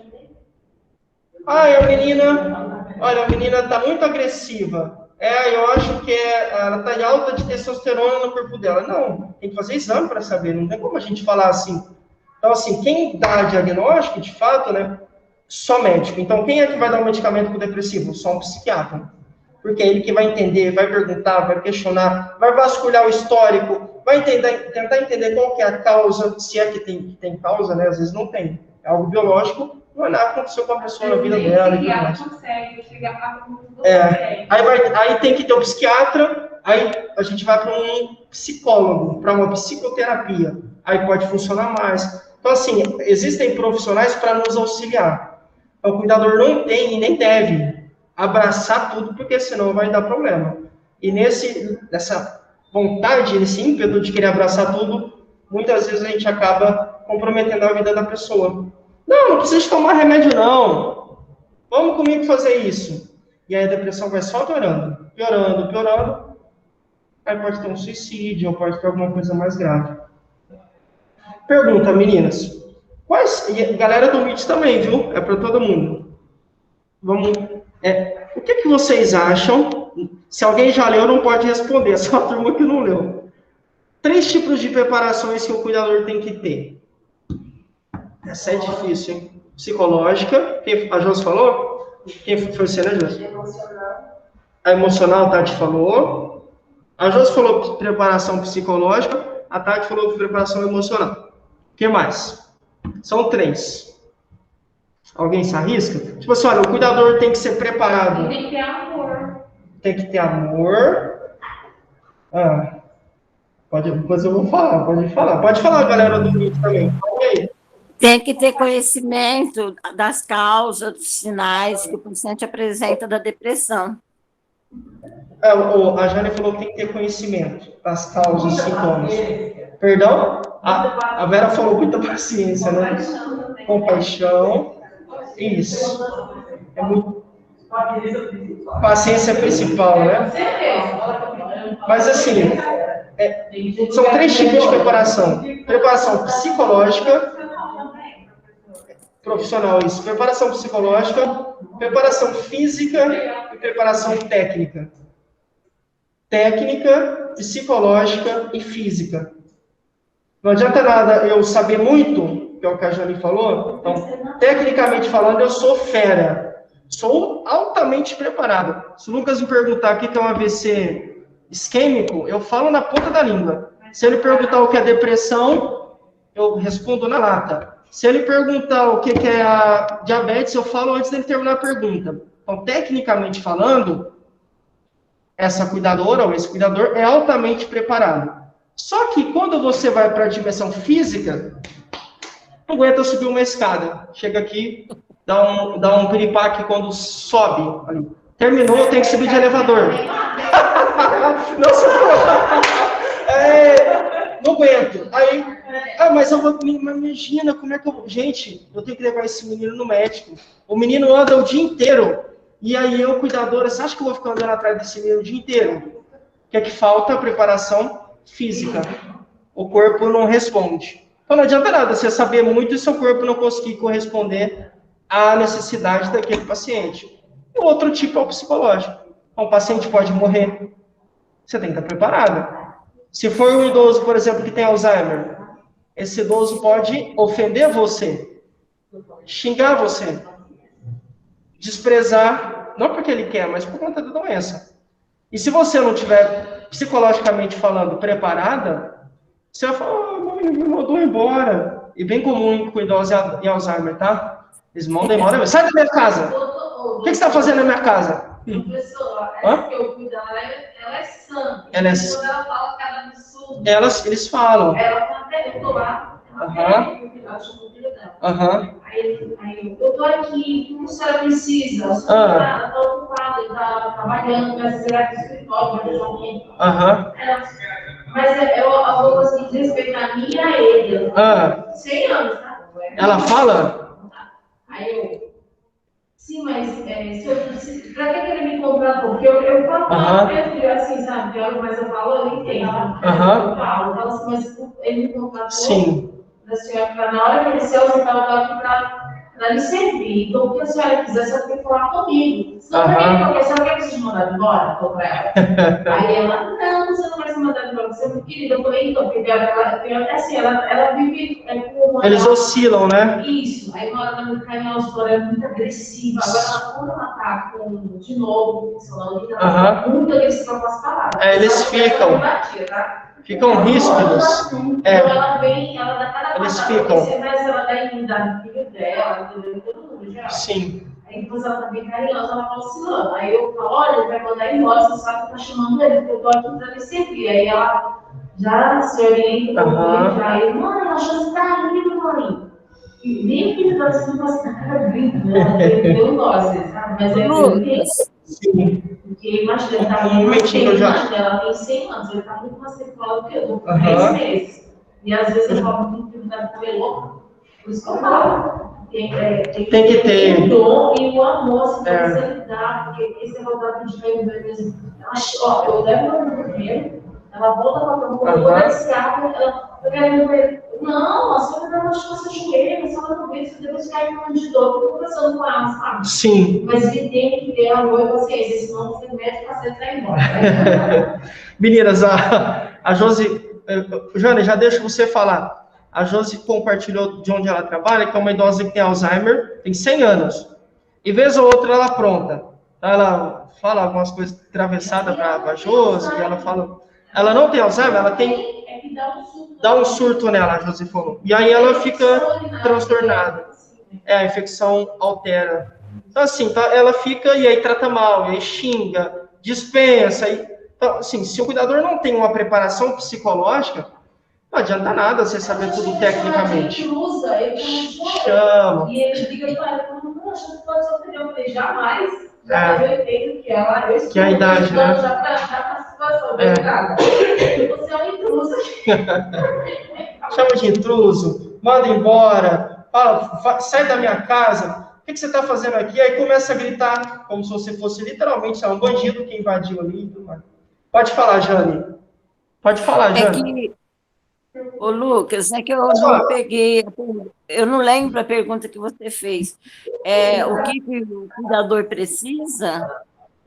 A menina está muito agressiva. Eu acho que ela está em alta de testosterona no corpo dela. Não, tem que fazer exame para saber. Não tem como a gente falar assim. Então, assim, quem dá diagnóstico, de fato, né, só médico. Então, quem é que vai dar um medicamento para o depressivo? Só um psiquiatra. Porque é ele que vai entender, vai perguntar, vai questionar, vai vasculhar o histórico, vai tentar entender qual que é a causa, se é que tem causa, né? Às vezes não tem. É algo biológico, não é nada que aconteceu com a pessoa na vida dela. Aí tem que ter um psiquiatra, aí a gente vai para um psicólogo, para uma psicoterapia. Aí pode funcionar mais. Então, assim, existem profissionais para nos auxiliar. Então, o cuidador não tem e nem deve abraçar tudo, porque senão vai dar problema. E nessa vontade, nesse ímpeto de querer abraçar tudo, muitas vezes a gente acaba comprometendo a vida da pessoa. Não precisa tomar remédio, não. Vamos comigo fazer isso. E aí a depressão vai só piorando. Aí pode ter um suicídio, ou pode ter alguma coisa mais grave. Pergunta, meninas. E galera do MIT também, viu? É para todo mundo. O que vocês acham? Se alguém já leu, não pode responder. Só a turma que não leu. 3 tipos de preparações que o cuidador tem que ter. Essa é difícil, hein? Psicológica. Quem a Josi falou? Quem foi você, né, Josi? A emocional, a Tati falou. A Josi falou preparação psicológica. A Tati falou preparação emocional. O que mais? São 3. Alguém se arrisca? Tipo assim, olha, o cuidador tem que ser preparado. Tem que ter amor. Tem que ter amor. Depois eu vou falar, pode falar. Pode falar, galera do vídeo também. Tem que ter conhecimento das causas, dos sinais que o paciente apresenta da depressão. A Jane falou que tem que ter conhecimento das causas e sintomas. Perdão? A Vera falou muita paciência, né? Compaixão. Isso. É muito... Paciência principal, né? Mas assim, são 3 tipos de preparação. Preparação psicológica, profissional, isso. Preparação psicológica, preparação física e preparação técnica. Técnica, psicológica e física. Não adianta nada eu saber muito, que é o que a Jane falou. Então, tecnicamente falando, eu sou fera. Sou altamente preparado. Se o Lucas me perguntar o que é um AVC isquêmico, eu falo na ponta da língua. Se ele perguntar o que é depressão, eu respondo na lata. Se ele perguntar o que é a diabetes, eu falo antes dele terminar a pergunta. Então, tecnicamente falando, essa cuidadora ou esse cuidador é altamente preparado. Só que quando você vai para a dimensão física, não aguenta subir uma escada. Chega aqui, dá um piripaque quando sobe. Ali. Terminou, tem que subir de elevador. Não subiu. Não aguento. Aí, mas eu vou... Imagina como é que eu... Gente, eu tenho que levar esse menino no médico. O menino anda o dia inteiro. E aí eu, cuidadora, você acha que eu vou ficar andando atrás desse menino o dia inteiro? O que é que falta? Preparação física. O corpo não responde. Então não adianta nada você saber muito e seu corpo não conseguir corresponder à necessidade daquele paciente. O outro tipo é o psicológico. Então, o paciente pode morrer. Você tem que estar preparado. Se for um idoso, por exemplo, que tem Alzheimer, esse idoso pode ofender você, xingar você, desprezar, não porque ele quer, mas por conta da doença. E se você não estiver, psicologicamente falando, preparada, você vai falar, ele me mandou embora. E bem comum com idosos e Alzheimer, tá? Eles mandam embora. Sai da minha casa. O que você está fazendo na minha casa? Professor, essa que eu cuido dela, ela é sã. Ela é... Quando ela fala cada absurdo... Eles falam. Ela fala até, eu tô lá, Aí, eu tô aqui, o que a senhora precisa? A senhora está ocupada, está trabalhando, vai ser aqui no escritório, vai fazer aqui. Mas eu vou assim, respeito a mim e a ele. 100 anos, tá? Ela fala? Aí eu... Sim, mas pra que ele me comprar? Porque eu falo, assim, sabe? Mas eu falo, eu entendo. Eu falo assim, mas ele me contratou. Sim. Da senhora, na hora que ele se ausentar, eu aqui para lhe servir. Então, o que a senhora quiser, você tem que falar comigo. Senão, porque a senhora quer que seja mandado embora? Estou para ela. Aí ela, não, você não vai ser mandado embora, você é muito querida. Eu falei, então, porque ela vive com... Eles oscilam, né? Isso. Aí, na hora da minha carinha, ela é muito agressiva. Agora, quando ela está de novo, ela tá muito agressiva com as palavras. Eles ficam. Ficam ríspidos. Então ela vem, ela dá cada eles ficam. Mas ela dá imunidade no filho dela, entendeu? Todo mundo já. Sim. Aí depois ela tá bem carinhosa, ela tá oscilando. Aí eu falo, olha, ele vai mandar embora, você sabe que tá chamando ele, porque eu tô aqui pra lhe servir. Aí ela já se orienta, aí, mãe, a chance tá rindo, mãe. E nem o filho dela se não passa na cara brinca, né? Deu um dó, sabe? Mas é muito. Sim. Porque imagina, ela tá muito ela tem 100 anos, ele tá muito mais sexual do que eu, 3 meses. E às vezes eu falo que o filho deve comer louco, por isso que eu falo. Tem que ter o dom e o amor, se você dá, porque esse é o dado de meio mesmo. Ó, eu levo ela no primeiro, ela volta para o corpo, quando ela se abre, eu quero ver. Não, a senhora não machucou seu joelho, a senhora não vê, se Deus cai no de dor, eu estou conversando com ela, sabe? Sim. Mas ele tem que ter amor e paciência, senão você mete para você vai embora. Meninas, a Josi, Jane, já deixa você falar. A Josi compartilhou de onde ela trabalha, que é uma idosa que tem Alzheimer, tem 100 anos. E vez ou outra ela apronta. Ela fala algumas coisas atravessadas para a Josi, e ela fala... Ela não tem Alzheimer, ela tem... Dá um surto nela, a Josi falou. E aí ela fica transtornada. A infecção altera. Então, assim, ela fica e aí trata mal, e aí xinga, dispensa. Então, assim, se o cuidador não tem uma preparação psicológica, não adianta nada você saber tudo tecnicamente. Chama. E ele fica falando, não, acho que pode sofrer. Eu falei, jamais. Eu entendo que ela... Que é a idade, né? Já para a situação, você é um intruso. Chama de intruso, manda embora, fala, sai da minha casa, o que você está fazendo aqui? Aí começa a gritar, como se você fosse literalmente um bandido que invadiu ali. Pode falar, Jane. Pode falar, Jane. Ô, Lucas, é que eu não peguei, eu não lembro a pergunta que você fez. O que o cuidador precisa?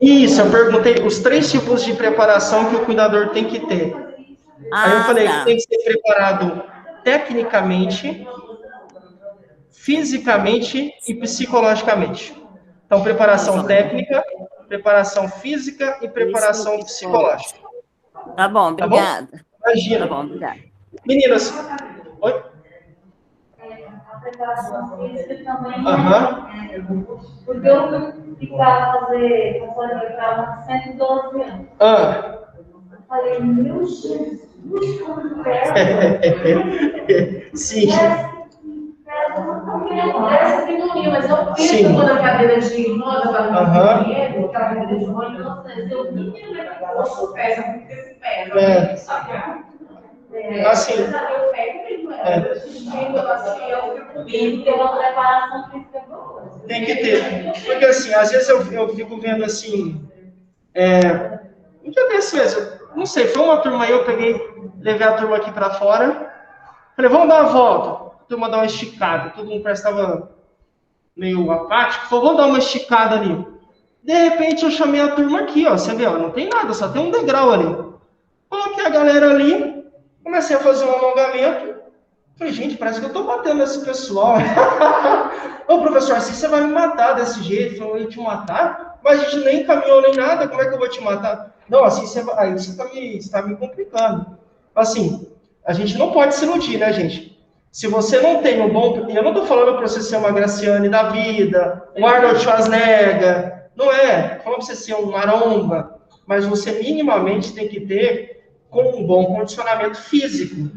Isso, eu perguntei os 3 tipos de preparação que o cuidador tem que ter. Aí eu falei que tem que ser preparado tecnicamente, fisicamente e psicologicamente. Então, preparação técnica, preparação física e preparação psicológica. Tá bom, obrigada. Tá bom? Imagina. Tá bom, obrigada. Meninas, oi? A preparação física também porque eu fui para fazer para 112 anos. Eu falei, meu Jesus, como sim. Essa pequenininha, mas eu fiz na cadeira de moda, aquela cadeira de moda, eu nem lembro o pé, sabe? Porque esse pé, sabe? Assim. Tem que ter. Porque assim, às vezes eu fico vendo assim. Um dia desse mesmo, não sei, foi uma turma aí, eu levei a turma aqui pra fora. Falei, vamos dar uma volta. A turma dá uma esticada. Todo mundo parece que estava meio apático. Falou, vamos dar uma esticada ali. De repente eu chamei a turma aqui, ó. Você vê, ó, não tem nada, só tem um degrau ali. Coloquei a galera ali. Comecei a fazer um alongamento. Falei, gente, parece que eu tô batendo esse pessoal. Ô, professor, assim você vai me matar desse jeito. Eu ia te matar? Mas a gente nem caminhou nem nada, como é que eu vou te matar? Não, assim você vai... Aí você tá me complicando. Assim, a gente não pode se iludir, né, gente? Se você não tem um bom... Eu não tô falando para você ser uma Graciane da vida, um Arnold Schwarzenegger, Não é, falando pra você ser um maromba, mas você minimamente tem que ter com um bom condicionamento físico.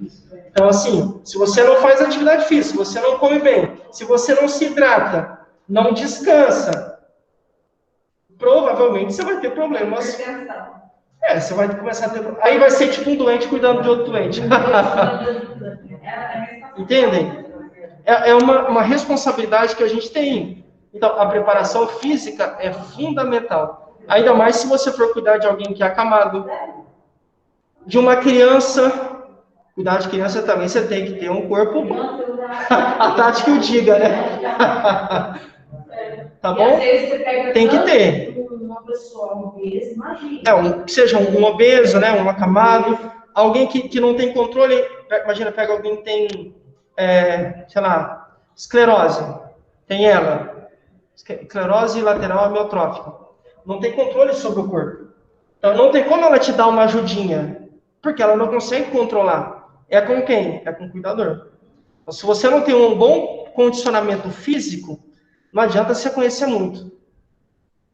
Então, assim, se você não faz atividade física, se você não come bem, se você não se hidrata, não descansa, provavelmente você vai ter problemas. Você vai começar a ter. Aí vai ser tipo um doente cuidando de outro doente. Entendem? É uma responsabilidade que a gente tem. Então, a preparação física é fundamental. Ainda mais se você for cuidar de alguém que é acamado, de uma criança. Cuidar de criança também, você tem que ter um corpo. A Tati que o diga, né? Tá bom? Tem que ter. Uma pessoa obesa, imagina. Que seja um obeso, né? Um acamado. Alguém que não tem controle. Imagina, pega alguém que tem, sei lá, esclerose. Tem ela. Esclerose lateral amiotrófica. Não tem controle sobre o corpo. Então, não tem como ela te dar uma ajudinha. Porque ela não consegue controlar. É com quem? É com o cuidador. Então, se você não tem um bom condicionamento físico, não adianta você conhecer muito.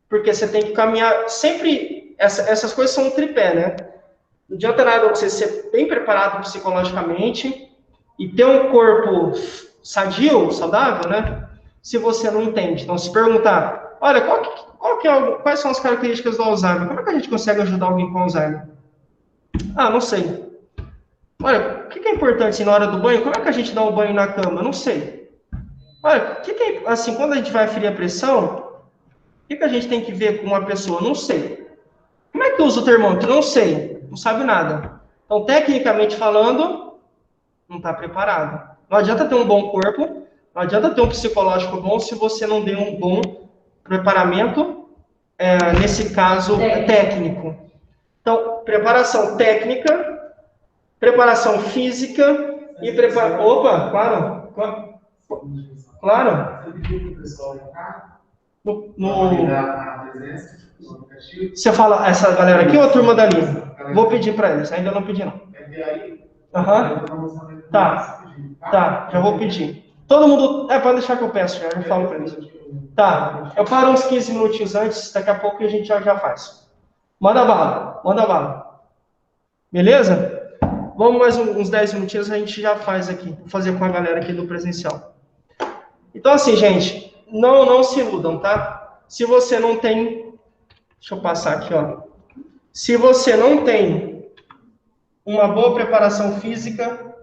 Porque você tem que caminhar sempre... Essas coisas são um tripé, né? Não adianta nada você ser bem preparado psicologicamente e ter um corpo sadio, saudável, né? Se você não entende. Então, se perguntar, olha, quais são as características do Alzheimer? Como é que a gente consegue ajudar alguém com Alzheimer? Ah, não sei. Olha, o que é importante assim, na hora do banho? Como é que a gente dá um banho na cama? Não sei. Olha, assim, quando a gente vai aferir a pressão, o que a gente tem que ver com uma pessoa? Não sei. Como é que usa o termômetro? Não sei. Não sabe nada. Então, tecnicamente falando, não está preparado. Não adianta ter um bom corpo, não adianta ter um psicológico bom se você não der um bom preparamento, nesse caso, técnico. Então, preparação técnica, preparação física e preparação... Opa, claro. Claro. Você fala essa galera aqui ou a turma dali? Vou pedir para eles, ainda não pedi não. Tá, já vou pedir. Todo mundo... pode deixar que eu peço, já falo para eles. Tá, eu paro uns 15 minutinhos antes, daqui a pouco a gente já faz. Manda bala. Beleza? Vamos mais uns 10 minutinhos, a gente já faz aqui. Vou fazer com a galera aqui do presencial. Então, assim, gente, não se iludam, tá? Se você não tem... Deixa eu passar aqui, ó. Se você não tem uma boa preparação física,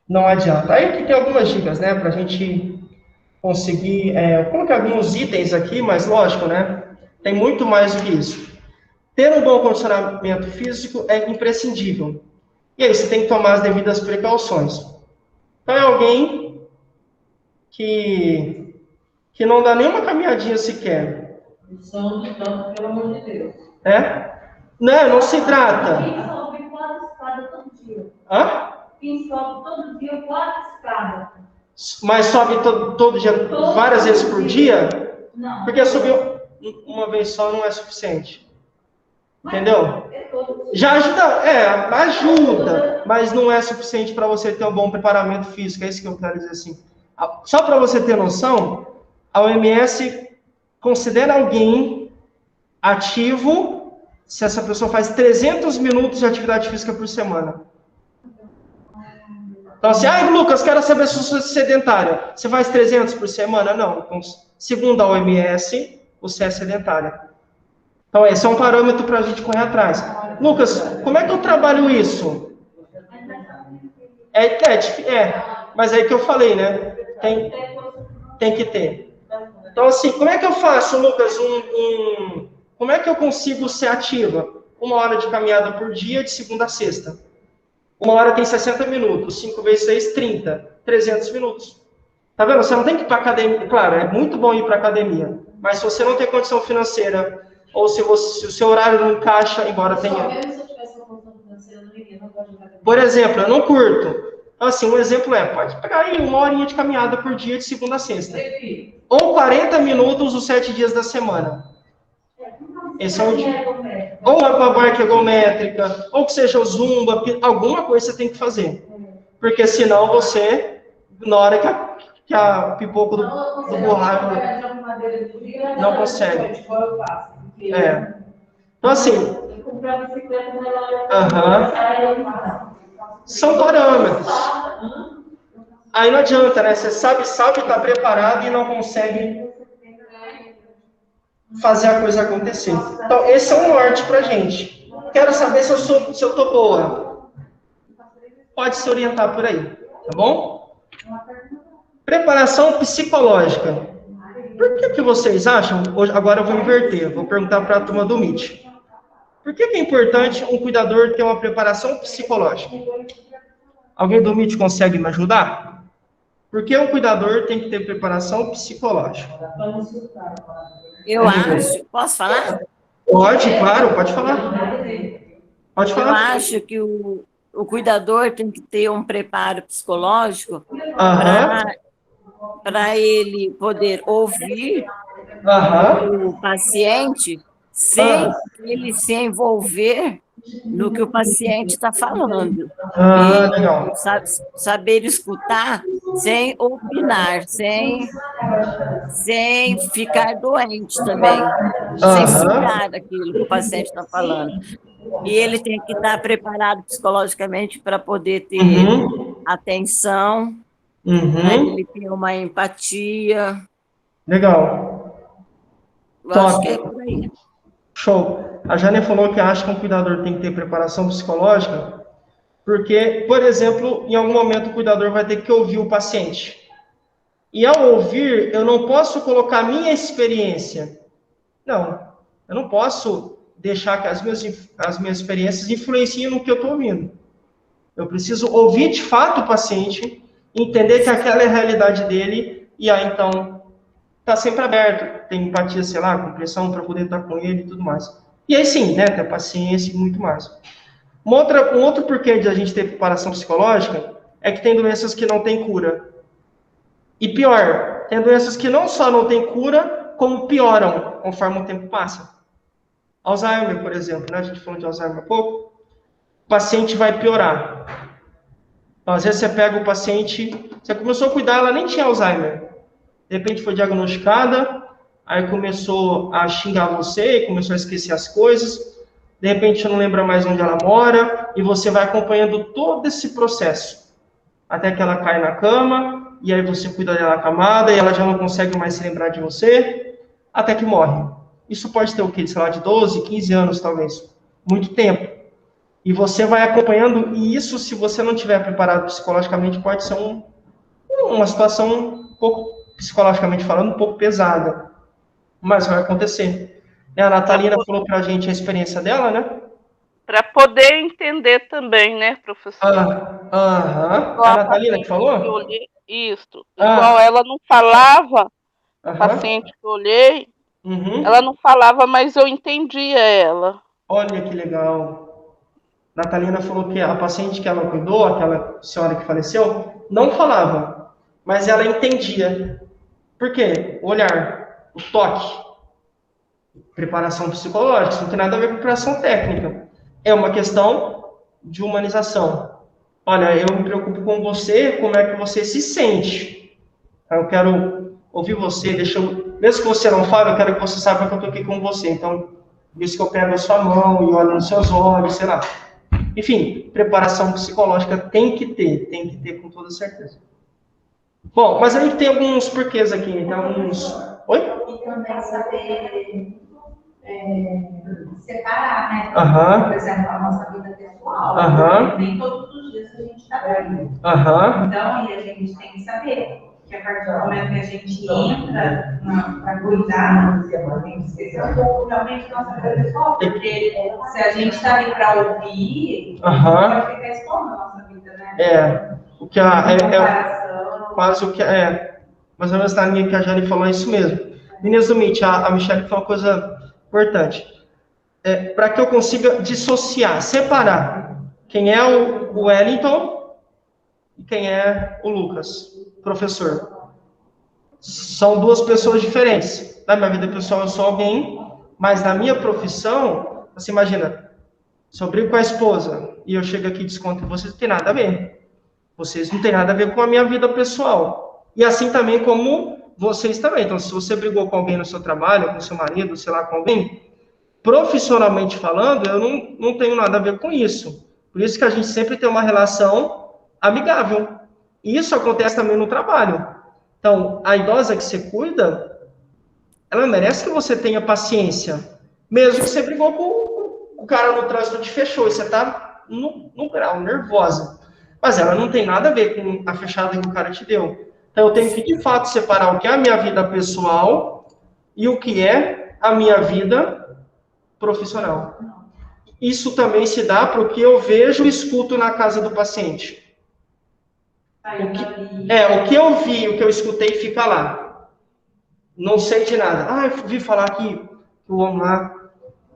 não adianta. Aí aqui tem algumas dicas, né? Pra gente conseguir... eu coloquei alguns itens aqui, mas lógico, né? Tem muito mais do que isso. Ter um bom condicionamento físico é imprescindível. E aí, você tem que tomar as devidas precauções. Então, é alguém que não dá nenhuma caminhadinha sequer. Pelo amor de Deus. Não se hidrata. Quem sobe 4 escadas todo dia? Quem sobe todo dia 4 escadas? Mas sobe todo dia, várias vezes por dia? Não. Porque subir uma vez só não é suficiente. Entendeu? Já ajuda, mas não é suficiente para você ter um bom preparamento físico, é isso que eu quero dizer assim. Só para você ter noção, a OMS considera alguém ativo se essa pessoa faz 300 minutos de atividade física por semana. Então assim, Lucas, quero saber se você é sedentária. Você faz 300 por semana? Não. Então, segundo a OMS, você é sedentária. Então, esse é um parâmetro para a gente correr atrás. Lucas, como é que eu trabalho isso? Mas é que eu falei, né? Tem que ter. Então, assim, como é que eu faço, Lucas, como é que eu consigo ser ativa? 1 hora de caminhada por dia, de segunda a sexta. 1 hora tem 60 minutos, 5 vezes 6, 30. 300 minutos. Tá vendo? Você não tem que ir para academia. Claro, é muito bom ir para academia. Mas se você não tem condição financeira... Ou se o seu horário não encaixa, embora tenha... Por exemplo, eu não curto. Então, assim, um exemplo pode pegar aí 1 horinha de caminhada por dia, de segunda a sexta. Ou 40 minutos os 7 dias da semana. Esse é um dia. Ou uma barca ergométrica, ou que seja o zumba, alguma coisa você tem que fazer. Porque senão você, na hora que a pipoco do borracho... Não consegue. Então, assim, são parâmetros. Aí não adianta, né? Você sabe, está preparado e não consegue fazer a coisa acontecer. Então, esse é um norte pra gente. Quero saber se eu tô boa. Pode se orientar por aí, tá bom? Preparação psicológica. Por que vocês acham? Agora eu vou inverter, vou perguntar para a turma do MIT. Por que é importante um cuidador ter uma preparação psicológica? Alguém do MIT consegue me ajudar? Por que um cuidador tem que ter preparação psicológica? Eu acho... Posso falar? Pode, claro, pode falar. Pode falar. Eu acho que o cuidador tem que ter um preparo psicológico para ele poder ouvir o paciente sem ele se envolver no que o paciente está falando. Legal. Saber escutar sem opinar, sem ficar doente também, sem sugar aquilo que o paciente está falando. E ele tem que estar preparado psicologicamente para poder ter atenção, para ele ter uma empatia. Legal. Eu acho que é por aí. Show. A Jane falou que acha que um cuidador tem que ter preparação psicológica, porque, por exemplo, em algum momento o cuidador vai ter que ouvir o paciente. E ao ouvir, eu não posso colocar minha experiência. Não, eu não posso deixar que as minhas experiências influenciem no que eu estou ouvindo. Eu preciso ouvir de fato o paciente, entender que aquela é a realidade dele, e aí então tá sempre aberto, tem empatia, sei lá, compreensão para poder estar com ele e tudo mais. E aí sim, né, ter paciência e muito mais. Um outro porquê de a gente ter preparação psicológica é que tem doenças que não têm cura. E pior, tem doenças que não só não têm cura, como pioram conforme o tempo passa. Alzheimer, por exemplo, né? A gente falou de Alzheimer há pouco. O paciente vai piorar. Então, às vezes você pega o paciente, você começou a cuidar, ela nem tinha Alzheimer. De repente foi diagnosticada, aí começou a xingar você, começou a esquecer as coisas, de repente não lembra mais onde ela mora, e você vai acompanhando todo esse processo, até que ela cai na cama, e aí você cuida dela acamada, e ela já não consegue mais se lembrar de você, até que morre. Isso pode ter o quê? Sei lá, de 12, 15 anos, talvez. Muito tempo. E você vai acompanhando, e isso, se você não estiver preparado psicologicamente, pode ser uma situação um pouco, psicologicamente falando, um pouco pesada. Mas vai acontecer. A Natalina falou pra gente a experiência dela, né? Para poder entender também, né, professor? A Natalina que falou? Isso. Igual ela não falava, a paciente que eu olhei, ela não falava, mas eu entendia ela. Olha que legal. Natalina falou que a paciente que ela cuidou, aquela senhora que faleceu, não falava, mas ela entendia. Por quê? O olhar, o toque. Preparação psicológica, isso não tem nada a ver com preparação técnica. É uma questão de humanização. Olha, eu me preocupo com você, como é que você se sente. Eu quero ouvir você, mesmo que você não fale, eu quero que você saiba que eu estou aqui com você. Então, por isso que eu pego a sua mão e olho nos seus olhos, sei lá. Enfim, preparação psicológica tem que ter com toda certeza. Bom, mas aí tem alguns porquês aqui, então alguns... Oi? E também saber separar, né? Por exemplo, a nossa vida pessoal. Nem todos os dias a gente está bem. Então, a gente tem que saber que a partir do momento que a gente entra para cuidar, tem que esquecer um pouco realmente da nossa vida pessoal, porque se a gente está ali para ouvir, pode ficar expondo a nossa vida, né? O que quase o que mais ou menos na linha que a Jane falou, é isso mesmo. Meninas do MIT, a Michelle falou uma coisa importante. Para que eu consiga dissociar, separar quem é o Wellington e quem é o Lucas, professor. São duas pessoas diferentes. Na minha vida pessoal eu sou alguém, mas na minha profissão, você imagina, se eu brigo com a esposa e eu chego aqui e desconto em vocês, não tem nada a ver. Vocês não têm nada a ver com a minha vida pessoal. E assim também como vocês também. Então, se você brigou com alguém no seu trabalho, com seu marido, sei lá, com alguém, profissionalmente falando, eu não tenho nada a ver com isso. Por isso que a gente sempre tem uma relação amigável. E isso acontece também no trabalho. Então, a idosa que você cuida, ela merece que você tenha paciência. Mesmo que você brigou com o cara no trânsito, te fechou, e você tá no grau, nervosa. Mas ela não tem nada a ver com a fechada que o cara te deu. Então, eu tenho que, de fato, separar o que é a minha vida pessoal e o que é a minha vida profissional. Isso também se dá para o que eu vejo e escuto na casa do paciente. O que eu vi, o que eu escutei, fica lá. Não sei de nada. Eu vi falar que o homem lá,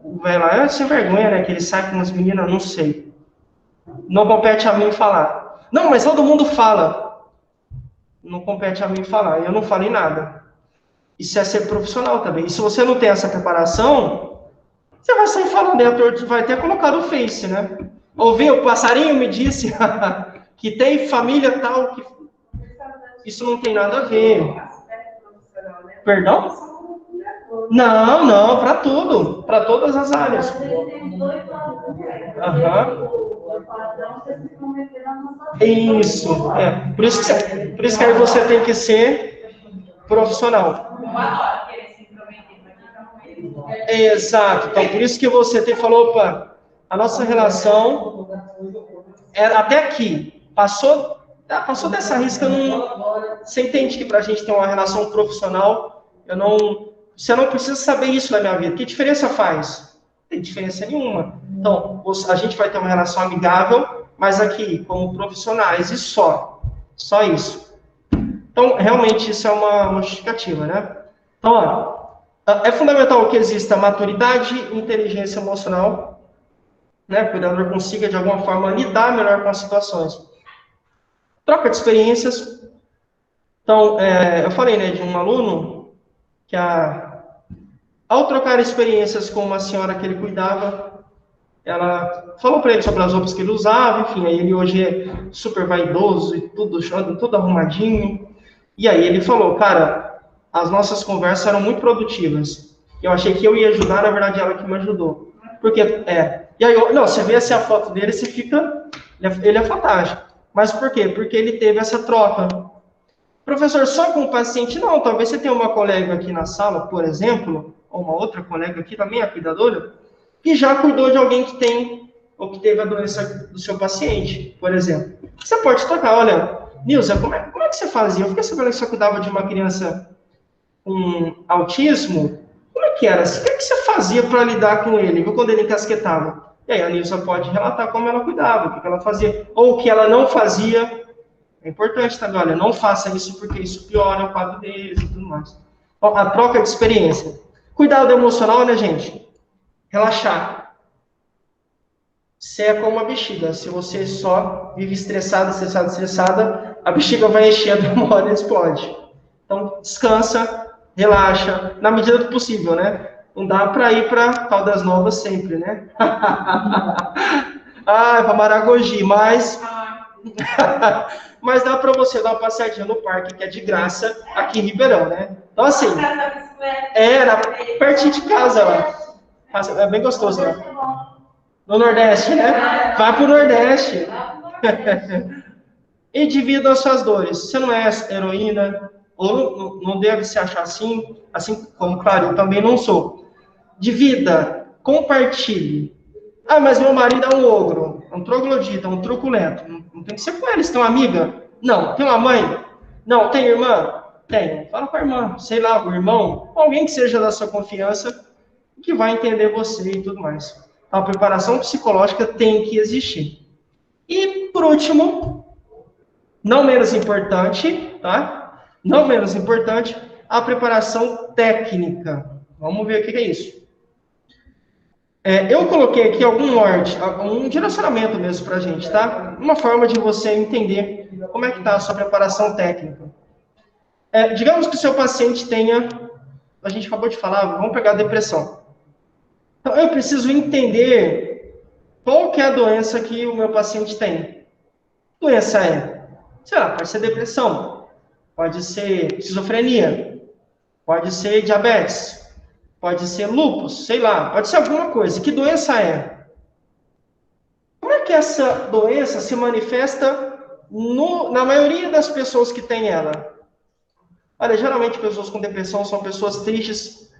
o velho lá, é sem vergonha, né? Que ele sai com umas meninas, não sei. Não compete a mim falar. Não, mas todo mundo fala. Não compete a mim falar. Eu não falei nada. Isso é ser profissional também. E se você não tem essa preparação, você vai sair falando, vai ter colocado o Face, né? Ouviu? O passarinho me disse que tem família tal, que isso não tem nada a ver. Perdão? Não, para tudo, para todas as áreas. Isso, por isso que aí você tem que ser profissional. Exato, então por isso que você falou, opa, a nossa relação era até aqui, passou dessa risca, você entende que pra gente ter uma relação profissional, você não precisa saber isso na minha vida. Que diferença faz? Não tem diferença nenhuma. Então, a gente vai ter uma relação amigável, mas aqui, como profissionais, e só isso. Então, realmente, isso é uma justificativa, né? Então, é fundamental que exista maturidade e inteligência emocional, né? O cuidador consiga, de alguma forma, lidar melhor com as situações. Troca de experiências. Então, eu falei, né, de um aluno que, ao trocar experiências com uma senhora que ele cuidava, ela falou para ele sobre as roupas que ele usava, enfim, aí ele hoje é super vaidoso e tudo arrumadinho. E aí ele falou, cara, as nossas conversas eram muito produtivas. Eu achei que eu ia ajudar, na verdade ela que me ajudou. Porque, E aí, você vê assim a foto dele, você fica, ele é fantástico. Mas por quê? Porque ele teve essa troca. Professor, só com o paciente? Não, talvez você tenha uma colega aqui na sala, por exemplo, ou uma outra colega aqui também, a cuidadora, que já cuidou de alguém que tem, ou que teve a doença do seu paciente, por exemplo. Você pode trocar, olha, Nilza, como é que você fazia? Eu fiquei sabendo que você cuidava de uma criança com autismo, como é que era? O que você fazia para lidar com ele, quando ele encasquetava? E aí a Nilza pode relatar como ela cuidava, o que ela fazia, ou o que ela não fazia. É importante também, olha, não faça isso porque isso piora o quadro deles e tudo mais. Então, a troca de experiência. Cuidado emocional, né, gente? Relaxar. Você é como uma bexiga. Se você só vive estressada, a bexiga vai enchendo e uma hora explode. Então, descansa, relaxa, na medida do possível, né? Não dá para ir para Caldas Novas sempre, né? Para Maragogi, mas dá para você dar uma passeadinha no parque, que é de graça, aqui em Ribeirão, né? Então, assim, era pertinho de casa lá. É bem gostoso lá. No Nordeste, né? Vai pro Nordeste. E divida as suas dores. Você não é heroína, ou não deve se achar assim como, claro, eu também não sou. Divida, compartilhe. Mas meu marido é um ogro, um troglodita, um truculento. Não tem que ser com ele, você tem uma amiga? Não. Tem uma mãe? Não. Tem irmã? Tem. Fala com a irmã, sei lá, o irmão, alguém que seja da sua confiança, que vai entender você e tudo mais. A preparação psicológica tem que existir. E, por último, não menos importante, tá? Não menos importante, a preparação técnica. Vamos ver o que é isso. Eu coloquei aqui algum norte, um direcionamento mesmo para a gente, tá? Uma forma de você entender como é que está a sua preparação técnica. Digamos que o seu paciente tenha, a gente acabou de falar, vamos pegar a depressão. Então, eu preciso entender qual que é a doença que o meu paciente tem. Doença sei lá, pode ser depressão, pode ser esquizofrenia, pode ser diabetes, pode ser lúpus, sei lá, pode ser alguma coisa. Que doença é? Como é que essa doença se manifesta na maioria das pessoas que têm ela? Olha, geralmente pessoas com depressão são pessoas tristes,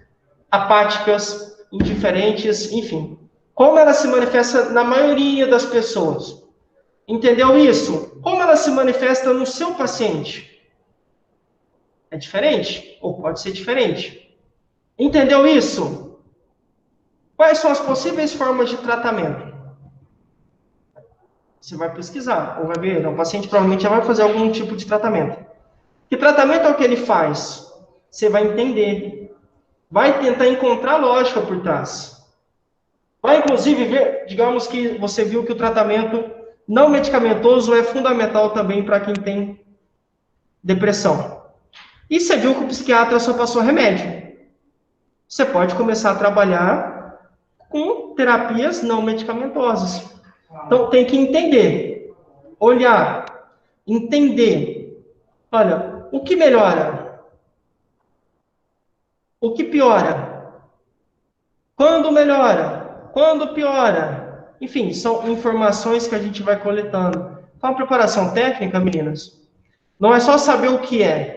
apáticas, indiferentes, enfim. Como ela se manifesta na maioria das pessoas? Entendeu isso? Como ela se manifesta no seu paciente? É diferente? Ou pode ser diferente? Entendeu isso? Quais são as possíveis formas de tratamento? Você vai pesquisar, ou vai ver, o paciente provavelmente já vai fazer algum tipo de tratamento. Que tratamento é o que ele faz? Você vai entender. Vai tentar encontrar lógica por trás. Vai, inclusive, ver, digamos que você viu que o tratamento não medicamentoso é fundamental também para quem tem depressão. E você viu que o psiquiatra só passou remédio. Você pode começar a trabalhar com terapias não medicamentosas. Então, tem que entender, olhar, entender. Olha, o que melhora? O que piora? Quando melhora? Quando piora? Enfim, são informações que a gente vai coletando. Então, a preparação técnica, meninas, não é só saber o que é,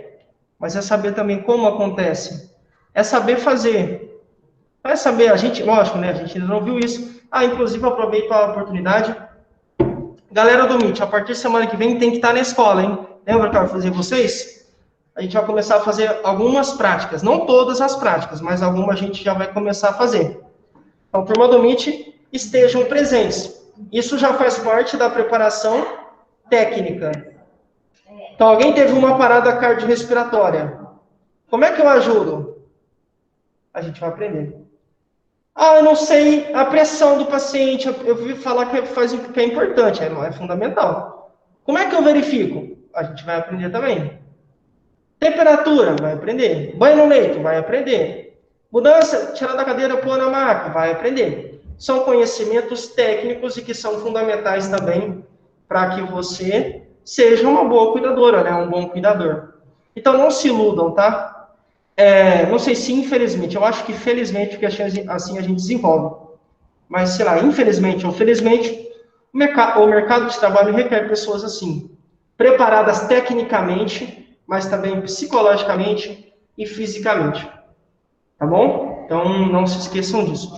mas é saber também como acontece. É saber fazer. É saber, a gente, lógico, né? A gente ainda não viu isso. Inclusive, eu aproveito a oportunidade. Galera do Meet, a partir de semana que vem tem que estar na escola, hein? Lembra que eu vou fazer vocês? A gente vai começar a fazer algumas práticas. Não todas as práticas, mas algumas a gente já vai começar a fazer. Então, turma do Meet, estejam presentes. Isso já faz parte da preparação técnica. Então, alguém teve uma parada cardiorrespiratória. Como é que eu ajudo? A gente vai aprender. Eu não sei a pressão do paciente. Eu ouvi falar que é importante, é fundamental. Como é que eu verifico? A gente vai aprender também. Temperatura, vai aprender. Banho no leito, vai aprender. Mudança, tirar da cadeira, pôr na maca, vai aprender. São conhecimentos técnicos e que são fundamentais também para que você seja uma boa cuidadora, né? Um bom cuidador. Então, não se iludam, tá? Não sei se infelizmente, eu acho que felizmente, porque assim a gente desenvolve. Mas, sei lá, infelizmente ou felizmente, o mercado de trabalho requer pessoas assim, preparadas tecnicamente, mas também psicologicamente e fisicamente. Tá bom? Então, não se esqueçam disso.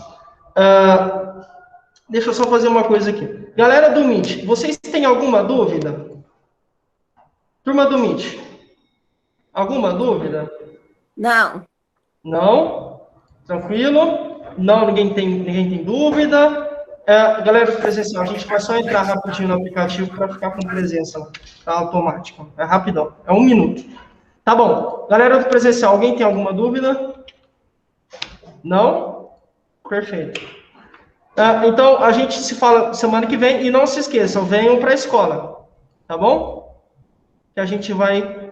Deixa eu só fazer uma coisa aqui. Galera do Meet, vocês têm alguma dúvida? Turma do Meet, alguma dúvida? Não. Não? Tranquilo? Não, ninguém tem dúvida. Galera do presencial, a gente vai só entrar rapidinho no aplicativo para ficar com presença automática. É rapidão, é 1 minuto. Tá bom. Galera do presencial, alguém tem alguma dúvida? Não? Perfeito. Então, a gente se fala semana que vem e não se esqueçam, venham para a escola. Tá bom? Que a gente vai